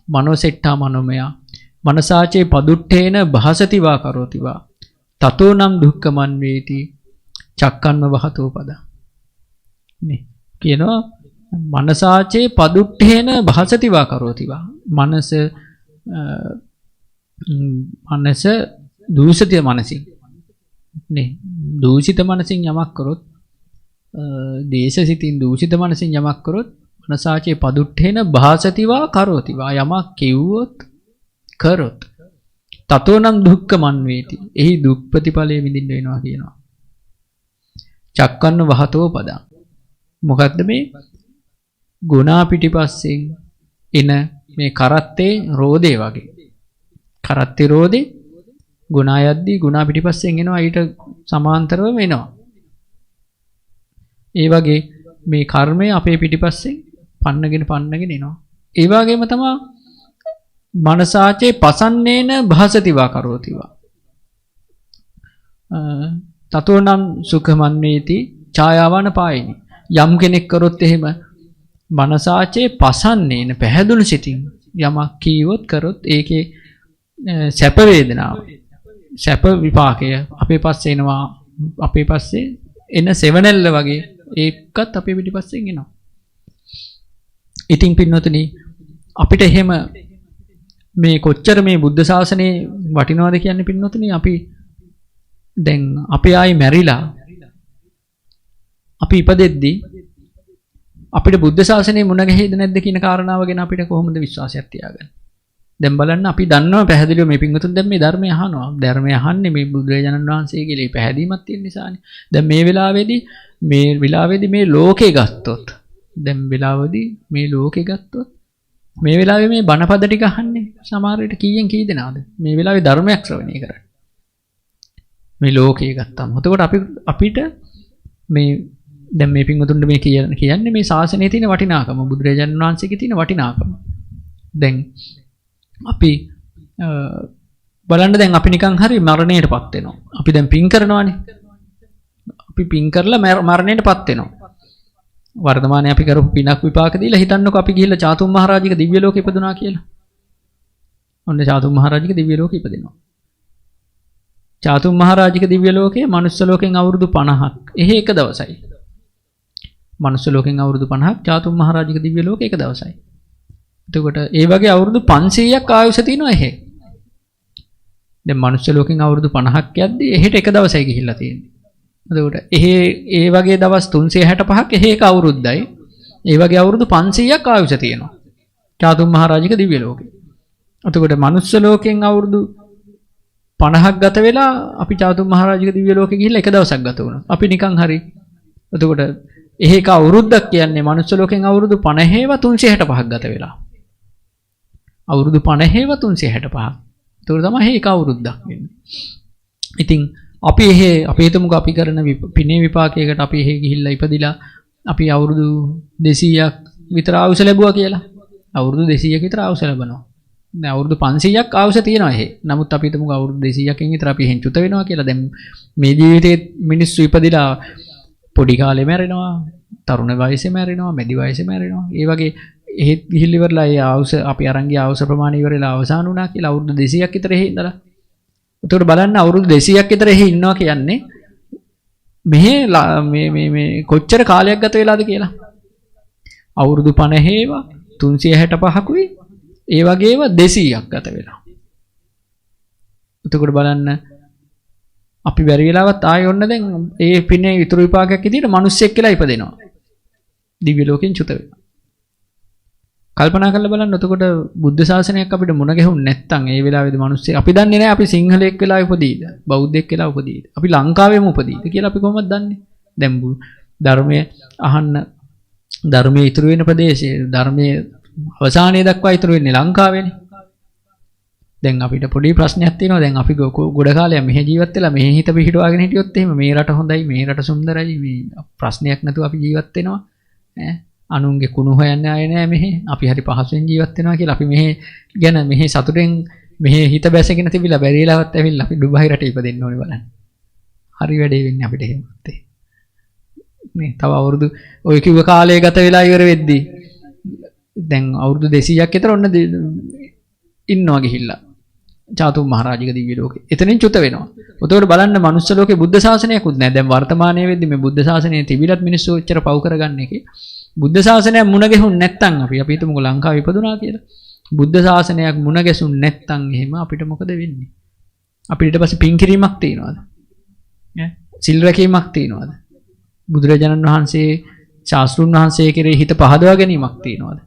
මනෝසෙට්ඨා මනෝමයා මනසාචේ පදුට්ඨේන භාසතිවා කරෝතිවා තතෝ නම් දුක්ඛමන් වේති චක්කන්ව වහතෝ පද නේ කියනවා මනසාචේ පදුට්ඨේන භාසතිවා කරෝතිවා මනස දූෂිත මනසින් නේ දූෂිත මනසින් යමක් කරොත් දේශසිතින් දූෂිත මනසින් යමක් කරොත් මනසාචේ පදුට්ඨේන භාසතිවා කරෝතිවා යමක් කිව්වොත් කරොත් තතෝ නම් දුක්ඛමන් වේති එහි දුක් ප්‍රතිඵලයේ විඳින්න වෙනවා කියනවා. චක්කන්න වහතෝ පදං මොකද්ද මේ ගුණා පිටිපස්සෙන් එන මේ කරත්තේ රෝදේ වගේ. කරත්තේ රෝදේ ගුණා යද්දී ගුණා පිටිපස්සෙන් එනවා ඊට සමාන්තරව එනවා. ඒ වගේ මේ කර්මය අපේ පිටිපස්සෙන් පන්නගෙන එනවා. ඒ වගේම තමයි මනසාචේ පසන්නේන භාසතිවා කරෝතිවා තතෝනම් සුඛමන් වේති ඡායාවන පායිනි යම් කෙනෙක් කරොත් එහෙම මනසාචේ පසන්නේන පැහැදුණු සිතින් යමක් කීවොත් කරොත් ඒකේ සැප වේදනාව සැප විපාකය අපේ පස්සේ එනවා අපේ පස්සේ එන සෙවණැල්ල වගේ ඒකත් අපේ පිටිපස්සෙන් එනවා. ඉතින් පින්නොතනි අපිට එහෙම මේ කොච්චර මේ බුද්ධ ශාසනයේ වටිනවද කියන්නේ පින්නොතනි අපි දැන් අපි ආයි මැරිලා අපි ඉපදෙද්දී අපිට බුද්ධ ශාසනයේ මුණ ගැහෙයිද නැද්ද කියන කාරණාව ගැන අපිට කොහොමද විශ්වාසයක් තියාගන්නේ? දැන් බලන්න අපි දන්නවා පැහැදිලිව මේ පින්වතුන් දැන් මේ ධර්මය අහනවා. ධර්මය අහන්නේ මේ බුදුරජාණන් වහන්සේගේ පැහැදීමක් තියෙන නිසානේ. දැන් මේ වෙලාවේදී මේ ලෝකේ ගත්තොත් දැන් වෙලාවදී මේ ලෝකේ ගත්තොත් මේ වෙලාවේ මේ බණපද ටික අහන්නේ සමහර විට කීයෙන් කී දෙනාද? මේ වෙලාවේ ධර්මයක් ශ්‍රවණය කරන්නේ. මේ ලෝකේ ගත්තම. එතකොට අපිට මේ දැන් මේ පින්වතුන්ට මේ කියන්නේ මේ ශාසනයේ තියෙන වටිනාකම බුදුරජාණන් වහන්සේගේ තියෙන වටිනාකම. දැන් අපි බලන්න දැන් අපි නිකන් හරි මරණයටපත් වෙනවා. අපි දැන් පින් කරනවානේ. අපි පින් කරලා මරණයටපත් වෙනවා. වර්තමානයේ අපි කරපු පිනක් විපාක දීලා හිතන්නකො අපි ගිහිල්ලා චාතුම් මහරජික දිව්‍ය ලෝකෙ ඉපදුනා කියලා. ඔන්න චාතුම් මහරජික දිව්‍ය ලෝකෙ ඉපදෙනවා. චාතුම් මහරජික දිව්‍ය ලෝකයේ මනුස්ස ලෝකෙන් අවුරුදු 50ක්. එහෙ එක දවසයි. මනුස්ස ලෝකෙන් අවුරුදු 50ක් චාතුම් මහරජික දිව්‍ය ලෝකෙ එක දවසයි. එතකොට ඒ වගේ අවුරුදු 500ක් ආයුෂ තියෙනවා එහෙ. දැන් මනුස්ස ලෝකෙන් අවුරුදු 50ක් යද්දි එහෙට එක දවසයි ගිහිල්ලා තියෙන්නේ. එතකොට ඒ වගේ දවස් 365ක් එහෙ එක අවුරුද්දයි. ඒ වගේ අවුරුදු 500ක් ආයුෂ තියෙනවා. චාතුම් මහරජික දිව්‍ය ලෝකේ. එතකොට මනුස්ස ලෝකෙන් අවුරුදු 50ක් ගත වෙලා අපි චාතුම් මහරජික දිව්‍ය ලෝකේ ගිහිල්ලා එක දවසක් ගත වුණා. අපි නිකන් හරි. එතකොට එහෙ එක අවුරුද්දක් කියන්නේ මනුස්ස ලෝකෙන් අවුරුදු 50ව 365ක් ගත වෙලා. අවුරුදු 50ව 365ක්. ඒක තමයි ඒක අවුරුද්දක් වෙන්නේ. ඉතින් අපි අපි හිතමුකෝ අපි කරන පිනේ විපාකයකට අපි එහෙ ගිහිල්ලා ඉපදිලා අපි අවුරුදු 200ක් විතර ආයුෂ ලැබුවා කියලා. අවුරුදු 200ක් විතර ආයුෂ ලැබනවා. දැන් අවුරුදු 500ක් ආයුෂ තියෙනවා එහෙ. නමුත් අපි හිතමුකෝ අවුරුදු 200කින් විතර අපි එහෙන් චුත වෙනවා කියලා. දැන් මේ ජීවිතේ මිනිස්සු ඉපදිලා පොඩි කාලේ මැරෙනවා, තරුණ වයසේ මැරෙනවා, මැදි වයසේ මැරෙනවා. ඒ වගේ එහෙත් ගිහිල්ලා ඉවරලා ඒ ආයුෂ අපි අරන් ගිය ආයුෂ ප්‍රමාණය ඉවරලා අවසන් වුණා කියලා අවුරුදු 200ක් විතර එහෙ ඉඳලා. එතකොට බලන්න අවුරුදු 200ක් විතර එහි ඉන්නවා කියන්නේ මෙහි මේ කොච්චර කාලයක් ගත වෙලාද කියලා. අවුරුදු 50 ඒවා 365කුයි ඒ වගේම 200ක් ගත වෙලා. එතකොට බලන්න අපි බැරි වෙලාවත් ආයෙ ඔන්න දැන් ඒ පිනේ ඉතුරු විපාකයක් විදිහට මිනිස්සෙක් කියලා ඉපදෙනවා. දිව්‍ය ලෝකෙන් චුත වෙනවා. කල්පනා කරලා බලන්න එතකොට බුද්ධ ශාසනයක් අපිට මුණ ගැහුන්නේ නැත්නම් ඒ වෙලාවේදී මිනිස්සු අපි දන්නේ නැහැ අපි සිංහලෙක් වෙලා උපදීද බෞද්ධයෙක් වෙලා උපදීද අපි ලංකාවේම උපදීද කියලා අපි කොහොමද දන්නේ? දැන් ධර්මයේ අහන්න ධර්මයේ ඉතුරු වෙන ප්‍රදේශයේ ධර්මයේ අවසානයේ දක්වා ඉතුරු වෙන්නේ ලංකාවේනේ. දැන් අපිට පොඩි ප්‍රශ්නයක් තියෙනවා. දැන් අපි ගොඩ කාලයක් මෙහෙ ජීවත් වෙලා මෙහෙ හිත පිහිටවාගෙන හිටියොත් එහෙම මේ රට හොඳයි මේ රට සුන්දරයි මේ ප්‍රශ්නයක් නැතුව අපි ජීවත් වෙනවා ඈ අනුන්ගේ කුණු හොයන්න ආයේ නෑ මෙහෙ අපි හරි පහසුවෙන් ජීවත් වෙනවා කියලා අපි මෙහෙ ගැන මෙහෙ සතුටෙන් මෙහෙ හිත බැසගෙන තිබිලා බැරි වෙලාවත් ඇවිල්ලා අපි ඩුබායි රටේ ඉපදෙන්න ඕනේ බලන්න. හරි වැඩේ වෙන්නේ අපිට එහෙමත් මේ තව අවුරුදු ඔය කිව්ව කාලය ගත වෙලා ඉවර වෙද්දී දැන් අවුරුදු 200ක් විතර ඔන්න ඉන්නවා ගිහිල්ලා චාතුම් මහරජික දිව්‍ය ලෝකේ. එතනින් චුත වෙනවා. උතෝර බලන්න මනුස්ස ලෝකේ බුද්ධ ශාසනයකුත් නැහැ. දැන් වර්තමානයේ වෙද්දි මේ බුද්ධ ශාසනය තිබිලත් මිනිස්සු ඔච්චර පව් කරගන්න එකේ. බුද්ධ ශාසනයක් මුණ ගැහුන් නැත්තම් අපි හිතමුකෝ ලංකාවේ ඉපදුනා කියලා. බුද්ධ ශාසනයක් මුණ ගැසුන් නැත්තම් එහෙම අපිට මොකද වෙන්නේ? අපිට ඊට පස්සේ පින් කිරීමක් තියනවාද? ඈ සිල් රැකීමක් තියනවාද? බුදුරජාණන් වහන්සේ ශාස්ත්‍රුන් වහන්සේ කෙරෙහි හිත පහදවා ගැනීමක් තියනවාද?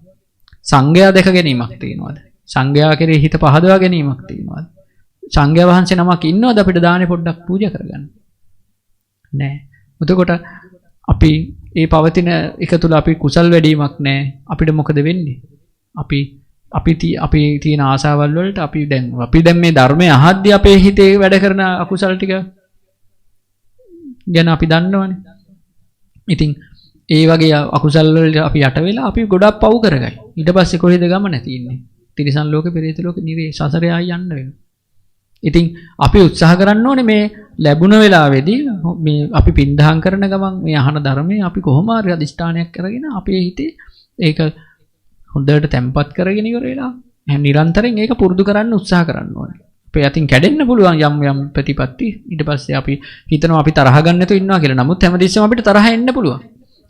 සංඝයා දැක ගැනීමක් තියනවාද? සංඝයා කෙරෙහි හිත පහදවා ගැනීමක් තියනවාද? සංඝයා වහන්සේ නමක් ඉන්නවද අපිට දානේ පොඩ්ඩක් පූජා කරගන්න? නෑ. එතකොට අපි ඒ පවතින එක තුල අපි කුසල් වැඩිවීමක් නෑ. අපිට මොකද වෙන්නේ? අපි තියෙන ආසාවල් වලට අපි දැන් මේ ධර්මය අහද්දී අපේ හිතේ වැඩ කරන අකුසල් ටික ගැන අපි දන්නවනේ. ඉතින් ඒ වගේ අකුසල් වලට අපි යට වෙලා අපි ගොඩක් පව් කරගයි. ඊට පස්සේ කොහෙද ගමන තියෙන්නේ? තිරිසන් ලෝකේ පෙරේත ලෝකේ නිරේ සසරේ ආයි යන්න වෙනවා. ඉතින් අපි උත්සාහ කරන්න ඕනේ මේ ලැබුණ වෙලාවේදී මේ අපි පින්දහම් කරන ගමන් මේ අහන ධර්මයේ අපි කොහොම හරි අදිෂ්ඨානයක් කරගෙන අපේ හිතේ ඒක හොඳට තැම්පත් කරගෙන ඉවර වෙලා නිරන්තරයෙන් ඒක පුරුදු කරන්න උත්සාහ කරන්න ඕනේ. අපේ අතින් කැඩෙන්න පුළුවන් යම් ප්‍රතිපත්ති. ඊට පස්සේ අපි හිතනවා අපි තරහ ගන්න නැතුව ඉන්නවා කියලා. නමුත් හැමදෙස්සම අපිට තරහ එන්න පුළුවන්.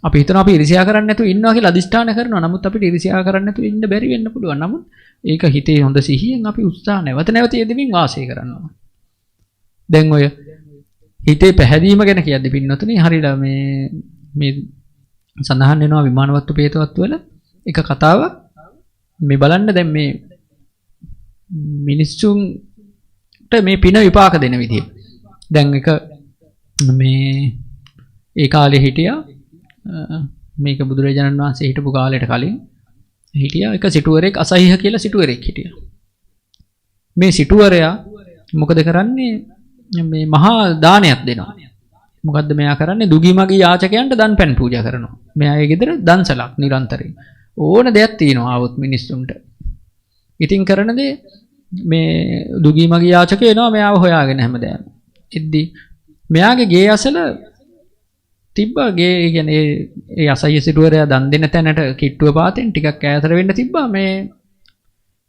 අපි හිතනවා අපි ඉරිසියා කරන්න නැතුව ඉන්නවා කියලා අදිෂ්ඨාන කරනවා. නමුත් අපිට ඉරිසියා කරන්න නැතුව ඉන්න බැරි වෙන්න පුළුවන්. නමුත් ඒක හිතේ හොඳ සිහියෙන් අපි උත්සාහ නැවත යෙදෙමින් වාසය කරනවා. දැන් ඔය හිතේ පැහැදීම ගැන කියද්දි පින්නතුනේ හරියට මේ සඳහන් වෙනවා විමානවත්තු පේතවත්තු වල එක කතාවක්. මේ බලන්න දැන් මේ මිනිස්සුන්ට මේ පින විපාක දෙන විදිය. දැන් එක මේ ඒ කාලේ හිටියා මේක බුදුරජාණන් වහන්සේ හිටපු කාලයට කලින් හිටියා එක සිටුවරෙක් අසහිහ කියලා සිටුවරෙක් හිටියා. මේ සිටුවරයා මොකද කරන්නේ? මේ මහා දානයක් දෙනවා. මොකද්ද මෙයා කරන්නේ? දුගීමගේ යාචකයන්ට දන් පැන් පූජා කරනවා. මෙයාගේ ගෙදර දන්සලක් නිරන්තරයෙන්. ඕන දෙයක් තියෙනවා આવොත් මිනිස්සුන්ට. ඉතින් කරන දේ මේ දුගීමගේ යාචකයෝ එනවා මෙයාව හොයාගෙන හැමදාම. එද්දි මෙයාගේ ගේ අසල තිබ්බා ගේ කියන්නේ ඒ අසහිය සිටුවරයා දන් දෙන තැනට කිට්ටුව පාතෙන් ටිකක් ඈතට වෙන්න තිබ්බා මේ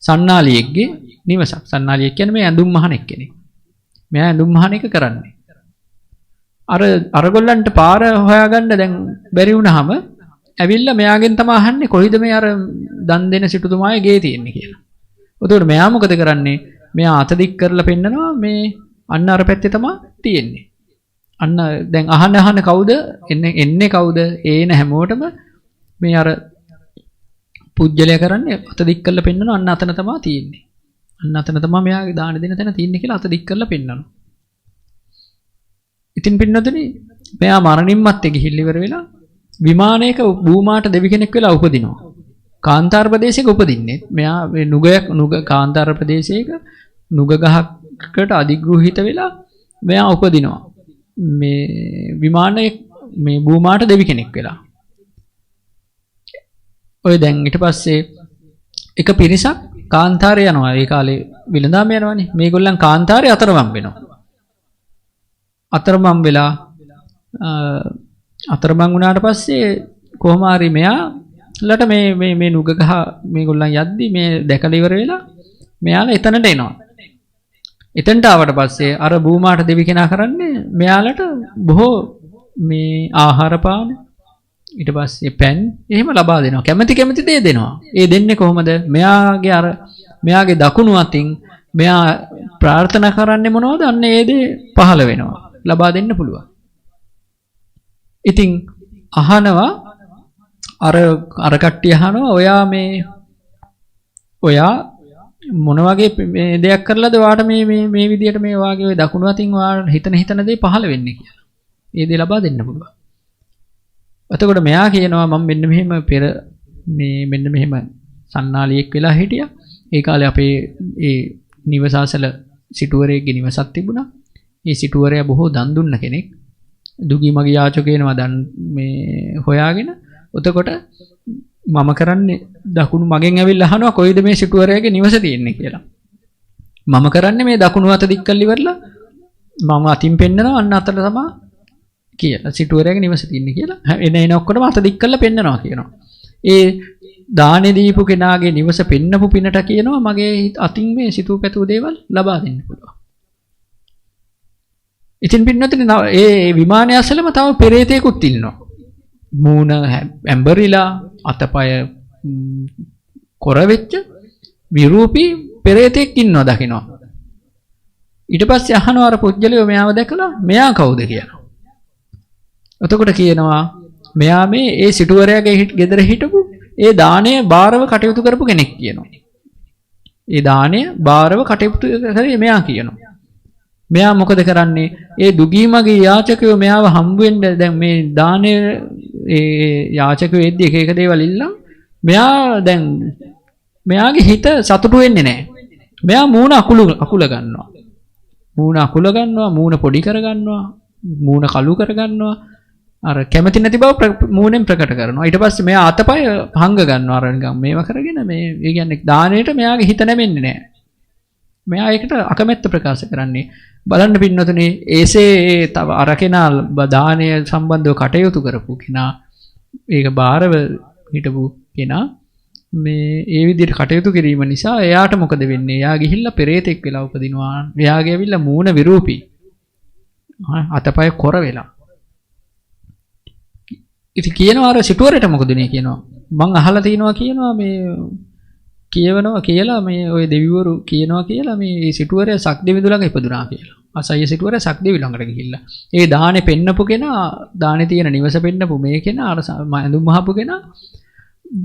සන්නාලියෙක්ගේ නිවසක්. සන්නාලියෙක් කියන්නේ මේ ඇඳුම් මහණෙක් කෙනෙක්. මෙයා ඇඳුම් මහණ එක කරන්නේ. අරගොල්ලන්ට පාර හොයාගන්න දැන් බැරි වුණාම ඇවිල්ලා මෙයාගෙන් තමයි අහන්නේ කොයිද මේ අර දන් දෙන සිටුතුමාගේ ගේ තියෙන්නේ කියලා. එතකොට මෙයා මොකද කරන්නේ? මෙයා අත දික් කරලා පෙන්නනවා මේ අන්න අර පැත්තේ තමයි තියෙන්නේ. අන්න දැන් අහන කවුද එන්නේ කවුද ඒන හැමෝටම මේ අර පුජ්‍යලය කරන්නේ අත දික් කරලා පෙන්නනවා අන්න අතන තමයි තියෙන්නේ. අන්න අතන තමයි මෙයාගේ දාන දෙන තැන තියෙන්නේ කියලා අත දික් කරලා පෙන්නනවා. ඉතින් පින්නතුනි මෙයා මරණින් මත්තේ ගිහිල්ලා ඉවර වෙලා විමානයක භූමාට දෙවි කෙනෙක් වෙලා උපදිනවා. කාන්තාර ප්‍රදේශයක උපදින්නේ. මෙයා මේ නුග කාන්තාර ප්‍රදේශයක නුග ගහකට අධිග්‍රහිත වෙලා මෙයා උපදිනවා. මේ විමානයේ මේ භූමාට දෙවි කෙනෙක් වෙලා. ඔය දැන් ඊට පස්සේ එක පිරිසක් කාන්තාරේ යනවා. ඒ කාලේ විලඳාම යනවනේ. මේගොල්ලන් කාන්තාරේ අතරමං වෙනවා. අතරමං වෙලා අතරමං වුණාට පස්සේ කොහොම හරි මෙයාලට මේ නුග ගහ මේගොල්ලන් යද්දි මේ දැකලා ඉවර වෙලා මෙයාලා එතනට එනවා. එතනට ආවට පස්සේ අර බූමාට දෙවි කෙනා කරන්නේ මෙයාලට බොහෝ මේ ආහාර පාන ඊට පස්සේ පෑන් එහෙම ලබා දෙනවා. කැමැති දේ දෙනවා. ඒ දෙන්නේ කොහොමද? මෙයාගේ දකුණු අතින් මෙයා ප්‍රාර්ථනා කරන්නේ මොනවද? අන්න ඒ දේ පහළ වෙනවා. ලබා දෙන්න පුළුවන්. ඉතින් අහනවා අර කට්ටිය අහනවා ඔයා මොන වගේ දෙයක් කරලාද ඔයාට මේ විදියට මේ වාගේ ඔය දකුණු අතින් ඔයාට හිතන දේ පහළ වෙන්නේ කියලා. ඒ දේ ලබා දෙන්න පුළුවන්. එතකොට මෙයා කියනවා මම මෙන්න මෙහෙම පෙර මෙන්න මෙහෙම සන්නාලියෙක් වෙලා හිටියා. ඒ කාලේ අපේ ඒ නිවසාසල සිටුවරයෙක්ගේ නිවසක් තිබුණා. ඒ සිටුවරයා බොහෝ දන් දුන්න කෙනෙක්. දුගී මගේ යාචකේනවා දන් මේ හොයාගෙන. එතකොට මම කරන්නේ දකුණු මගෙන් ඇවිල්ලා අහනවා කොයිද මේ සිටුවරයාගේ නිවස තියෙන්නේ කියලා. මම කරන්නේ මේ දකුණු අත දික් කරලා ඉවරලා මම අතින් පෙන්නනවා අන්න අතට තමයි කියලා. සිටුවරයාගේ නිවස තියෙන්නේ කියලා. එන ඔක්කොටම අත දික් කරලා පෙන්නනවා කියනවා. ඒ දානේ දීපු කෙනාගේ නිවස පෙන්නපු පිනට කියනවා මගේ අතින් මේ සිතූ පැතූ දේවල් ලබා දෙන්න පුළුවන්. ඉතින් පින්නතුනි ඒ විමානය ඇසලම තව පෙරේතෙකුත් ඉන්නවා. මූණ ඇඹරිලා අතපය කොර වෙච්ච විරූපී පෙරේතෙක් ඉන්නවා දකිනවා. ඊට පස්සේ අහනවා අර පුජ්‍යලිය මෙයාව දැකලා මෙයා කවුද කියලා. එතකොට කියනවා මෙයා මේ ඒ සිටුවරයාගේ ගෙදර හිටපු ඒ දාණය බාරව කටයුතු කරපු කෙනෙක් කියනවා. ඒ දාණය බාරව කටයුතු කරේ මෙයා කියනවා. මෙයා මොකද කරන්නේ? ඒ දුගී මගේ යාචකයෝ මෙයාව හම්බ වෙන්න දැන් මේ දාණය ඒ යාචකයෝ එද්දි එක දේවල් ඉල්ලන් මෙයාගේ හිත සතුටු වෙන්නේ නැහැ. මෙයා මූණ අකුල ගන්නවා. මූණ පොඩි කර ගන්නවා. මූණ කළු කර ගන්නවා. අර කැමති නැති බව මූණෙන් ප්‍රකට කරනවා. ඊට පස්සේ මෙයා අතපය හංග ගන්නවා. අර නිකන් මේව කරගෙන ඒ කියන්නේ දාණයට මෙයාගේ හිත නැමෙන්නේ නැහැ. මෙයා ඒකට අකමැත්ත ප්‍රකාශ කරන්නේ. බලන්න පින්නතුනේ ඒසේ තව අර කෙනා දානය සම්බන්ධව කටයුතු කරපු කෙනා ඒක බාරව හිටපු කෙනා මේ ඒ විදිහට කටයුතු කිරීම නිසා එයාට මොකද වෙන්නේ? එයා ගිහිල්ලා පෙරේතෙක් වෙලා උපදිනවා. එයාගේ ඇවිල්ලා මූණ විරූපී. අතපය කොර වෙලා. ඉතින් කියනවා අර සිටුවරට මොකද නේ කියනවා. මං අහලා තිනවා කියනවා මේ කියවනවා කියලා මේ ওই දෙවිවරු කියනවා කියලා මේ සිටුවරයා සක්දෙවිඳු ළඟ ඉපදුනා කියලා. අසయ్య සිටුවරයා සක්දෙවි ළඟට ගිහිල්ලා. ඒ දානේ පෙන්නපු කෙනා දානේ තියෙන නිවස පෙන්නපු මේ කෙනා අර ඇඳුම් මහපු කෙනා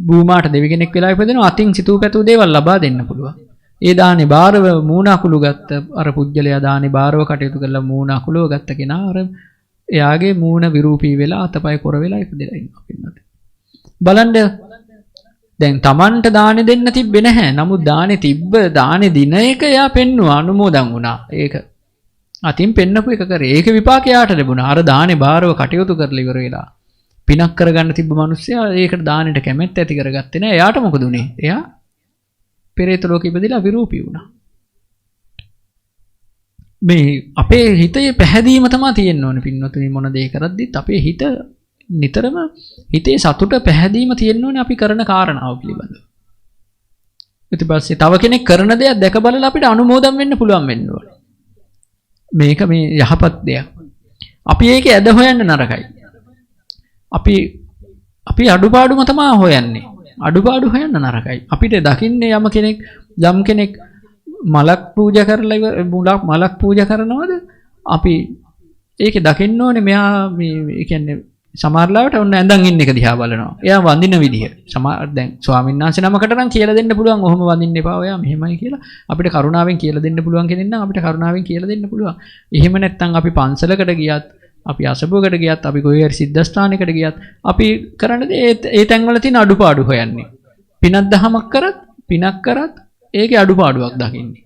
බූමාට දෙවි කෙනෙක් වෙලා ඉපදෙනවා. අතින් සිතූ පැතූ දේවල් ලබා දෙන්න පුළුවන්. ඒ දානේ බාරව මූණ අකුළු ගත්ත අර පුජ්‍යලයා දානේ බාරව කටයුතු කරලා මූණ අකුලව ගත්ත කෙනා අර එයාගේ මූණ විරූපී වෙලා අතපය කොර වෙලා ඉපදෙලා ඉන්නවා පින්නත්. බලන්න දැන් Tamanට දානේ දෙන්න තිබ්බේ නැහැ. නමුත් දානේ තිබ්බ දානේ දින එක එයා පෙන්නුවා අනුමෝදන් වුණා. ඒක අතින් පෙන්නපු එක කරේ. ඒක විපාක යාට ලැබුණා. අර දානේ බාරව කටයුතු කරලා ඉවර වෙලා පිනක් කරගන්න තිබ්බ මිනිස්සයා ඒකට දානෙට කැමැත්ත ඇති කරගත්තේ නැහැ. එයාට මොකද උනේ? එයා පෙරේත ලෝකෙ ඉපදිලා විරූපී වුණා. මේ අපේ හිතේ පැහැදීම තමයි තියෙන්න ඕනේ පින්වතුනි මොන දේ කරද්දිත් අපේ හිත නිතරම හිතේ සතුට පැහැදීම තියෙන්න ඕනේ අපි කරන කාරණාව පිළිබඳව. ඊට පස්සේ තව කෙනෙක් කරන දෙයක් දැක බලලා අපිට අනුමෝදන් වෙන්න පුළුවන් වෙන්න ඕනේ. මේක මේ යහපත් දෙයක්. අපි ඒකේ ඇද හොයන්න නරකයි. අපි අඩුපාඩුම තමයි හොයන්නේ. අඩුපාඩු හොයන්න නරකයි. අපිට දකින්නේ යම් කෙනෙක් මලක් පූජා කරලා මලක් පූජා කරනවද? අපි ඒකේ දකින්න ඕනේ මෙයා මේ කියන්නේ සමහරලාවට ඔන්න ඇඳන් ඉන්න එක දිහා බලනවා. එයා වඳින විදිහ. දැන් ස්වාමීන් වහන්සේ නමකට නම් කියලා දෙන්න පුළුවන්. ඔහොම වඳින්න එපා. ඔයා මෙහෙමයි කියලා අපිට කරුණාවෙන් කියලා දෙන්න පුළුවන් කෙනෙක් නම් අපිට කරුණාවෙන් කියලා දෙන්න පුළුවන්. එහෙම නැත්නම් අපි පන්සලකට ගියත්, අපි අසබුවකට ගියත්, අපි කොහේ හරි සිද්ධාස්ථානයකට ගියත් අපි කරන්නේ ඒ තැන්වල තියෙන අඩුපාඩු හොයන්නේ. පිනක් දහමක් කරත් ඒකේ අඩුපාඩුවක් දකින්නේ.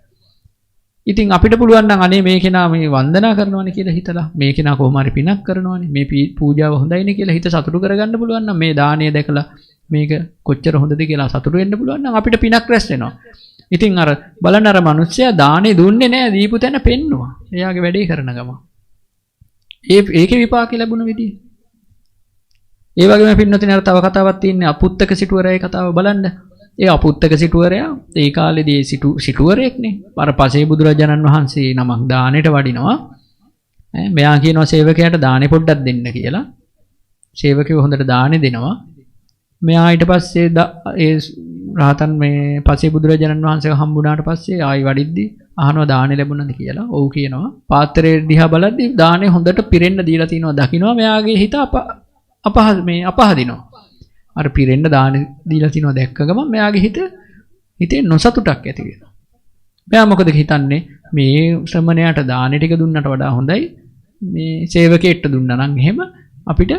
ඉතින් අපිට පුළුවන් නම් අනේ මේ කෙනා මේ වන්දනා කරනවානේ කියලා හිතලා මේ කෙනා කොහොම හරි පිනක් කරනවානේ මේ පූජාව හොඳයිනේ කියලා හිත සතුටු කරගන්න පුළුවන් නම් මේ දානය දැකලා මේක කොච්චර හොඳද කියලා සතුටු වෙන්න පුළුවන් නම් අපිට පිනක් රැස් වෙනවා. ඉතින් අර බලන්න අර මිනිස්සයා දානේ දුන්නේ නැහැ දීපු තැන පෙන්නවා. එයාගේ වැඩේ කරන ගම. ඒකේ විපාකේ ලැබුණ විදිය. ඒ වගේම පින්නතින අර තව කතාවක් තියෙන්නේ අපුත්තක සිටුවරේ කතාව බලන්න. ඒ අපුත්තක සිටුවරයා ඒ කාලේදී සිටුවරයෙක්නේ. අර පසේ බුදුරජාණන් වහන්සේ නමක් දානෙට වඩිනවා. මෙයා කියනවා සේවකයාට දානෙ පොඩ්ඩක් දෙන්න කියලා. සේවකයෝ හොඳට දානෙ දෙනවා. මෙයා ඊට පස්සේ ඒ රහතන් මේ පසේ බුදුරජාණන් වහන්සේ හම්බුණාට පස්සේ ආයි වඩිද්දී අහනවා දානෙ ලැබුණාද කියලා. ඔව් කියනවා. පාත්‍රයේ දිහා බලද්දී දානෙ හොඳට පිරෙන්න දීලා තිනවා දකින්නවා. මෙයාගේ හිත අපහදිනවා. අර පිරෙන්න දානෙ දීලා තිනවා දැක්ක ගමන් මෙයාගේ හිතේ නොසතුටක් ඇති වෙනවා. මෙයා මොකද හිතන්නේ මේ ශ්‍රමණයාට දානෙ ටික දුන්නට වඩා හොඳයි මේ සේවකයෙක්ට දුන්නා නම් එහෙම අපිට